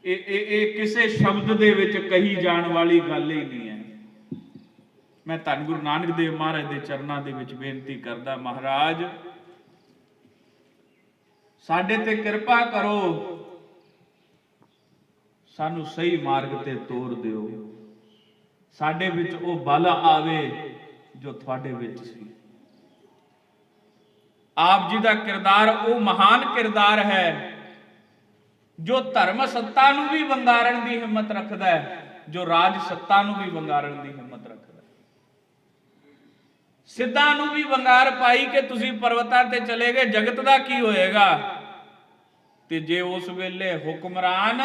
ਇਹ ਕਿਸੇ ਸ਼ਬਦ ਦੇ ਵਿੱਚ ਕਹੀ ਜਾਣ ਵਾਲੀ ਗੱਲ ਹੀ ਨਹੀਂ ਹੈ। ਮੈਂ ਧੰਨ ਗੁਰੂ ਨਾਨਕ ਦੇਵ ਮਹਾਰਾਜ ਦੇ ਚਰਨਾਂ ਦੇ ਵਿੱਚ ਬੇਨਤੀ ਕਰਦਾ, ਮਹਾਰਾਜ ਸਾਡੇ ਤੇ ਕਿਰਪਾ ਕਰੋ, ਸਾਨੂੰ ਸਹੀ ਮਾਰਗ ਤੇ ਤੋਰ ਦਿਓ। ਸਾਡੇ ਵਿੱਚ ਉਹ ਬਲ ਆਵੇ ਜੋ ਤੁਹਾਡੇ ਵਿੱਚ ਸੀ। ਆਪ ਜੀ ਦਾ ਕਿਰਦਾਰ ਉਹ ਮਹਾਨ ਕਿਰਦਾਰ ਹੈ ਜੋ ਧਰਮ ਸੱਤਾ ਨੂੰ ਵੀ ਵੰਗਾਰਨ ਦੀ ਹਿੰਮਤ ਰੱਖਦਾ ਹੈ, ਜੋ ਰਾਜ ਸੱਤਾ ਨੂੰ ਵੀ ਵੰਗਾਰਨ ਦੀ ਹਿੰਮਤ ਰੱਖਦਾ ਹੈ। ਸਿੱਧਾਂ ਨੂੰ ਵੀ ਵੰਗਾਰ ਪਾਈ ਕਿ ਤੁਸੀਂ ਪਰਵਤਾਂ ਤੇ ਚਲੇ ਗਏ, ਜਗਤ ਦਾ ਕੀ ਹੋਏਗਾ। ਤੇ ਜੇ ਉਸ ਵੇਲੇ ਹੁਕਮਰਾਨ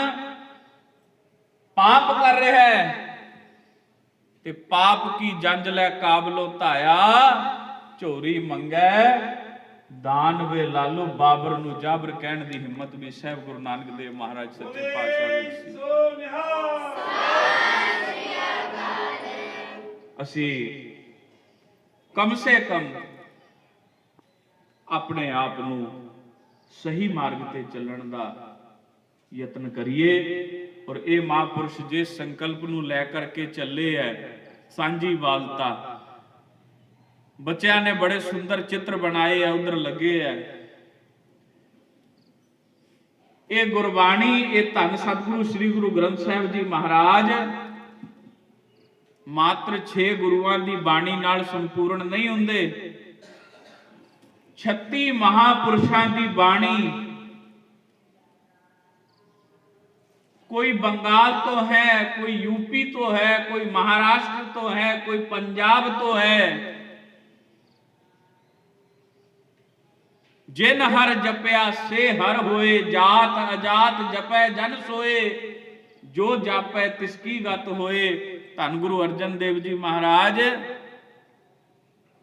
ਪਾਪ ਕਰ ਰਿਹਾ ਹੈ ਤੇ ਪਾਪ ਕੀ ਜੰਜ ਲੈ ਕਾਬਲੋ ਧਾਇਆ, ਝੋਰੀ ਮੰਗੈ ਦਾਨ ਵੇ ਲਾਲੋ। ਬਾਬਰ ਨੂੰ ਜਾਬਰ ਕਹਿਣ ਦੀ ਹਿੰਮਤ ਵੀ ਸਾਹਿਬ ਗੁਰੂ ਨਾਨਕ ਦੇਵ ਮਹਾਰਾਜ ਸੱਚੇ ਪਾਤਸ਼ਾਹ ਵਿੱਚ ਸੀ। ਅਸੀਂ ਕਮ ਸੇ ਕਮ ਆਪਣੇ ਆਪ ਨੂੰ ਸਹੀ ਮਾਰਗ ਤੇ ਚੱਲਣ ਦਾ ਯਤਨ ਕਰੀਏ। ਔਰ ਇਹ ਮਹਾਂਪੁਰਸ਼ ਜਿਸ ਸੰਕਲਪ ਨੂੰ ਲੈ ਕਰਕੇ ਚੱਲੇ ਹੈ, ਸਾਂਝੀ ਵਾਲਤਾ, ਬੱਚਿਆਂ ਨੇ ਬੜੇ ਸੁੰਦਰ ਚਿੱਤਰ ਬਣਾਏ ਆ, ਉਧਰ ਲੱਗੇ ਆ। ਇਹ ਗੁਰਬਾਣੀ, ਇਹ ਧੰਨ ਸਤਿਗੁਰੂ ਸ੍ਰੀ ਗੁਰੂ ਗ੍ਰੰਥ ਸਾਹਿਬ ਜੀ ਮਹਾਰਾਜ ਮਾਤਰ 6 ਗੁਰੂਆਂ ਦੀ ਬਾਣੀ ਨਾਲ ਸੰਪੂਰਨ ਨਹੀਂ ਹੁੰਦੇ। 36 ਮਹਾਪੁਰਸ਼ਾਂ ਦੀ ਬਾਣੀ, कोई बंगाल तो है, कोई यूपी तो है, कोई महाराष्ट्र तो है, कोई पंजाब तो है। जिन हर जपया से हर होए, जात अजात जपै जन सोए, जो जापै तिसकी गत होए। धन गुरु अर्जन देव जी महाराज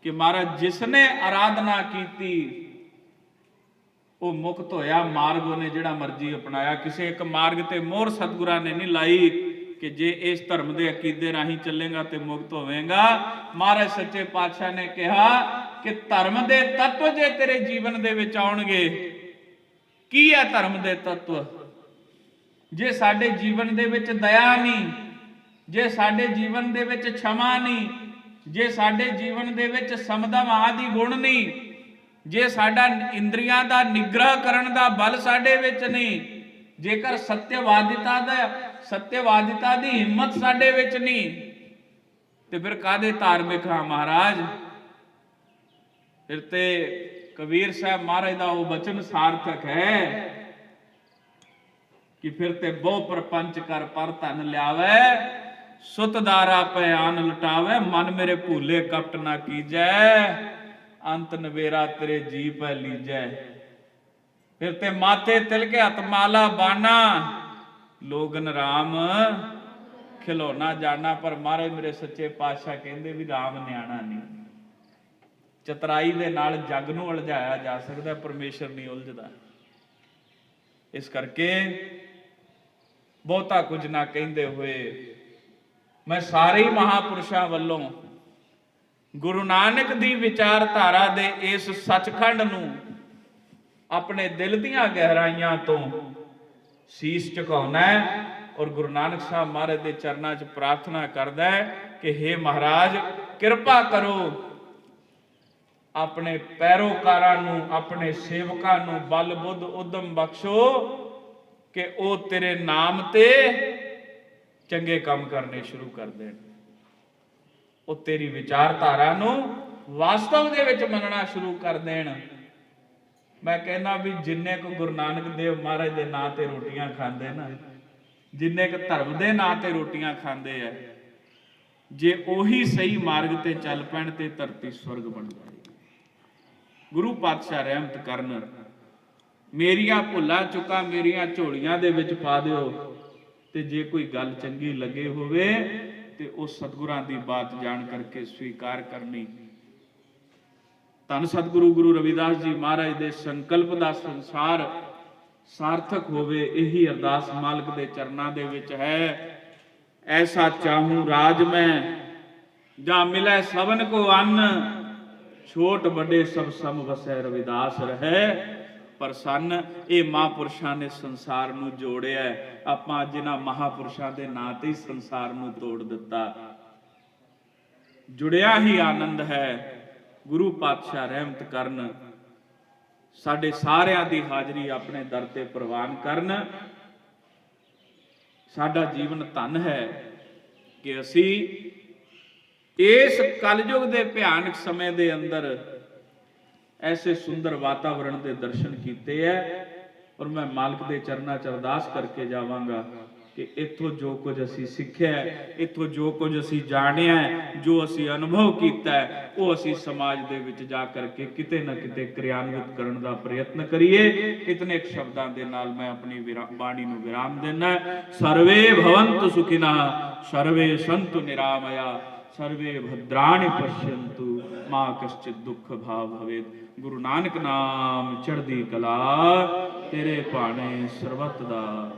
कि महाराज जिसने आराधना की ਉਹ ਮੁਕਤ ਹੋਇਆ। ਮਾਰਗ ਉਹਨੇ ਜਿਹੜਾ ਮਰਜ਼ੀ ਅਪਣਾਇਆ, ਕਿਸੇ ਇੱਕ ਮਾਰਗ ਤੇ ਮੋਹਰ ਸਤਿਗੁਰਾਂ ਨੇ ਨਹੀਂ ਲਾਈ ਕਿ ਜੇ ਇਸ ਧਰਮ ਦੇ ਅਕੀਦੇ ਰਾਹੀਂ ਚੱਲੇਗਾ ਤੇ ਮੁਕਤ ਹੋਵੇਗਾ। ਮਹਾਰਾਜ ਸੱਚੇ ਪਾਤਸ਼ਾਹ ਨੇ ਕਿਹਾ ਕਿ ਧਰਮ ਦੇ ਤੱਤਵ ਜੇ ਤੇਰੇ ਜੀਵਨ ਦੇ ਵਿੱਚ ਆਉਣਗੇ, ਕੀ ਹੈ ਧਰਮ ਦੇ ਤੱਤਵ? ਜੇ ਸਾਡੇ ਜੀਵਨ ਦੇ ਵਿੱਚ ਦਇਆ ਨਹੀਂ, ਜੇ ਸਾਡੇ ਜੀਵਨ ਦੇ ਵਿੱਚ ਛਮਾ ਨਹੀਂ, ਜੇ ਸਾਡੇ ਜੀਵਨ ਦੇ ਵਿੱਚ ਸਮਦਮ ਆਦਿ ਗੁਣ ਨਹੀਂ, ਜੇ ਸਾਡਾ ਇੰਦਰੀਆਂ ਦਾ ਨਿਗ੍ਰਹ ਕਰਨ ਦਾ ਬਲ ਸਾਡੇ ਵਿੱਚ ਨਹੀਂ, ਜੇਕਰ ਸੱਤਿਆਵਾਦਿਤਾ ਦੀ ਹਿੰਮਤ ਸਾਡੇ ਵਿੱਚ ਨਹੀਂ, ਤੇ ਫਿਰ ਕਾਹਦੇ ਧਾਰਮਿਕ ਹਾਂ ਮਹਾਰਾਜ। ਫਿਰ ਤੇ ਕਬੀਰ ਸਾਹਿਬ ਮਹਾਰਾਜ ਦਾ ਉਹ ਬਚਨ ਸਾਰਥਕ ਹੈ ਕਿ ਫਿਰ ਤੇ ਬਹੁ ਪ੍ਰਪੰਚ ਕਰ ਪਰ ਧਨ ਲਿਆਵੇ, ਸੁਤਦਾਰਾ ਪੈ ਆਨ ਲੁਟਾਵੇ, ਮਨ ਮੇਰੇ ਭੂਲੇ ਕਪਟ ਨਾ ਕੀਜੈ, ਅੰਤ ਨਵੇਰਾ ਤੇਰੇ ਜੀ ਪੈ ਲੀਜੈ। ਫਿਰ ਤੇ ਮਾਥੇ ਤਿਲਕੇ ਹੱਥ ਮਾਲਾ ਬਾਨਾ, ਲੋਗਨ ਰਾਮ ਖਿਲੌਣਾ ਜਾਣਾ। ਪਰ ਮਹਾਰਾਜ ਮੇਰੇ ਸੱਚੇ ਪਾਤਸ਼ਾਹ ਕਹਿੰਦੇ ਵੀ ਰਾਮ ਨਿਆਣਾ ਨਹੀਂ। ਚਤਰਾਈ ਦੇ ਨਾਲ ਜੱਗ ਨੂੰ ਉਲਝਾਇਆ ਜਾ ਸਕਦਾ, ਪਰਮੇਸ਼ਰ ਨਹੀਂ ਉਲਝਦਾ। ਇਸ ਕਰਕੇ ਬਹੁਤਾ ਕੁਝ ਨਾ ਕਹਿੰਦੇ ਹੋਏ ਮੈਂ ਸਾਰੇ ਮਹਾਪੁਰਸ਼ਾਂ ਵੱਲੋਂ ਗੁਰੂ ਨਾਨਕ ਦੀ ਵਿਚਾਰਧਾਰਾ ਦੇ ਇਸ ਸੱਚਖੰਡ ਨੂੰ ਆਪਣੇ ਦਿਲ ਦੀਆਂ ਗਹਿਰਾਈਆਂ ਤੋਂ ਸੀਸ ਝੁਕਾਉਣਾ ਹੈ ਔਰ ਗੁਰੂ ਨਾਨਕ ਸਾਹਿਬ ਮਹਾਰਾਜ ਦੇ ਚਰਨਾਂ 'ਚ ਪ੍ਰਾਰਥਨਾ ਕਰਦਾ ਹੈ ਕਿ हे ਮਹਾਰਾਜ ਕਿਰਪਾ ਕਰੋ, ਆਪਣੇ ਪੈਰੋਕਾਰਾਂ ਨੂੰ, ਆਪਣੇ ਸੇਵਕਾਂ ਨੂੰ ਬਲ ਬੁੱਧ ਉਦਮ ਬਖਸ਼ੋ ਕਿ ਉਹ ਤੇਰੇ ਨਾਮ ਤੇ ਚੰਗੇ ਕੰਮ ਕਰਨੇ ਸ਼ੁਰੂ ਕਰ ਦੇਣ, ਉਹ ਤੇਰੀ ਵਿਚਾਰਧਾਰਾ ਨੂੰ ਵਾਸਤਵ ਦੇ ਵਿੱਚ ਮੰਨਣਾ ਸ਼ੁਰੂ ਕਰ ਦੇਣ। ਮੈਂ ਕਹਿੰਦਾ ਵੀ ਜਿੰਨੇ ਕੁ ਗੁਰੂ ਨਾਨਕ ਦੇਵ ਮਹਾਰਾਜ ਦੇ ਨਾਂ ਤੇ ਰੋਟੀਆਂ ਖਾਂਦੇ ਨਾ, ਜਿੰਨੇ ਕੁ ਧਰਮ ਦੇ ਨਾਂ ਤੇ ਰੋਟੀਆਂ ਖਾਂਦੇ ਆ, ਜੇ ਉਹੀ ਸਹੀ ਮਾਰਗ ਤੇ ਚੱਲ ਪੈਣ ਤੇ ਧਰਤੀ ਸਵਰਗ ਬਣ ਜਾਏਗੀ। ਗੁਰੂ ਪਾਤਸ਼ਾਹ ਰਹਿਮਤ ਕਰਨ, ਮੇਰੀਆਂ ਭੁੱਲਾਂ ਚੁੱਕਾਂ ਮੇਰੀਆਂ ਝੋਲੀਆਂ ਦੇ ਵਿੱਚ ਪਾ ਦਿਓ, ਤੇ ਜੇ ਕੋਈ ਗੱਲ ਚੰਗੀ ਲੱਗੇ ਹੋਵੇ ਤੇ ਉਹ ਸਤਿਗੁਰਾਂ ਦੀ ਬਾਤ ਜਾਣ ਕਰਕੇ ਸਵੀਕਾਰ ਕਰਨੀ। ਧੰਨ ਸਤਿਗੁਰੂ ਗੁਰੂ ਰਵਿਦਾਸ ਜੀ ਮਹਾਰਾਜ ਦੇ ਸੰਕਲਪ ਦਾ ਸੰਸਾਰ ਸਾਰਥਕ ਹੋਵੇ, ਇਹੀ ਅਰਦਾਸ ਮਾਲਕ ਦੇ ਚਰਨਾਂ ਦੇ ਵਿੱਚ ਹੈ। ਐਸਾ ਚਾਹੂੰ ਰਾਜ ਮੈਂ ਜਾਂ ਮਿਲੇ ਸਭਨ ਕੋ ਅੰਨ, ਛੋਟ ਵੱਡੇ ਸਭ ਸਮ ਵਸੈ ਰਵਿਦਾਸ ਰਹੈ ਪ੍ਰਸੰਨ। ਇਹ ਮਹਾਂਪੁਰਸ਼ਾਂ ਨੇ ਸੰਸਾਰ ਨੂੰ ਜੋੜਿਆ, ਆਪਾਂ ਜਿਨ੍ਹਾਂ ਮਹਾਂਪੁਰਸ਼ਾਂ ਦੇ ਨਾਂ ਤੇ ਹੀ ਸੰਸਾਰ ਨੂੰ ਤੋੜ ਦਿੱਤਾ। ਜੁੜਿਆ ਹੀ ਆਨੰਦ ਹੈ। ਗੁਰੂ ਪਾਤਸ਼ਾਹ ਰਹਿਮਤ ਕਰਨ, ਸਾਡੇ ਸਾਰਿਆਂ ਦੀ ਹਾਜ਼ਰੀ ਆਪਣੇ ਦਰ ਤੇ ਪ੍ਰਵਾਨ ਕਰਨ। ਸਾਡਾ ਜੀਵਨ ਧਨ ਹੈ ਕਿ ਅਸੀਂ ਇਸ ਕਲਯੁਗ ਦੇ ਭਿਆਨਕ ਸਮੇਂ ਦੇ ਅੰਦਰ ਐਸੇ ਸੁੰਦਰ ਵਾਤਾਵਰਣ ਦੇ ਦਰਸ਼ਨ ਕੀਤੇ ਹੈ। ਔਰ ਮੈਂ ਮਾਲਕ ਦੇ ਚਰਨਾਂ 'ਚ ਅਰਦਾਸ ਕਰਕੇ ਜਾਵਾਂਗਾ ਕਿ ਇੱਥੋਂ ਜੋ ਕੁਝ ਅਸੀਂ ਸਿੱਖਿਆ, ਇੱਥੋਂ ਜੋ ਕੁਝ ਅਸੀਂ ਜਾਣਿਆ, ਜੋ ਅਸੀਂ ਅਨੁਭਵ ਕੀਤਾ, ਉਹ ਅਸੀਂ ਸਮਾਜ ਦੇ ਵਿੱਚ ਜਾ ਕਰਕੇ ਕਿਤੇ ਨਾ ਕਿਤੇ ਕਿਰਿਆਨਵਿਤ ਕਰਨ ਦਾ ਪ੍ਰਯਤਨ ਕਰੀਏ। ਇਤਨੇ ਸ਼ਬਦਾਂ ਦੇ ਨਾਲ ਮੈਂ ਆਪਣੀ ਬਾਣੀ ਨੂੰ ਵਿਰਾਮ ਦੇਣਾ। ਸਰਵੇ ਭਵੰਤੁ ਸੁਖਿਨః, ਸਰਵੇ ਸੰਤੁ ਨਿਰਾਮਇਆ, ਸਰਵੇ ਭद्राणि ਪश्यन्तु, ਮਾ ਕਸ਼ਚਿਤ ਦੁੱਖ ਭਾਵ ਭਵੇਤ। ਗੁਰੂ ਨਾਨਕ ਨਾਮ ਚੜ੍ਹਦੀ ਕਲਾ, ਤੇਰੇ ਭਾਣੇ ਸਰਬੱਤ ਦਾ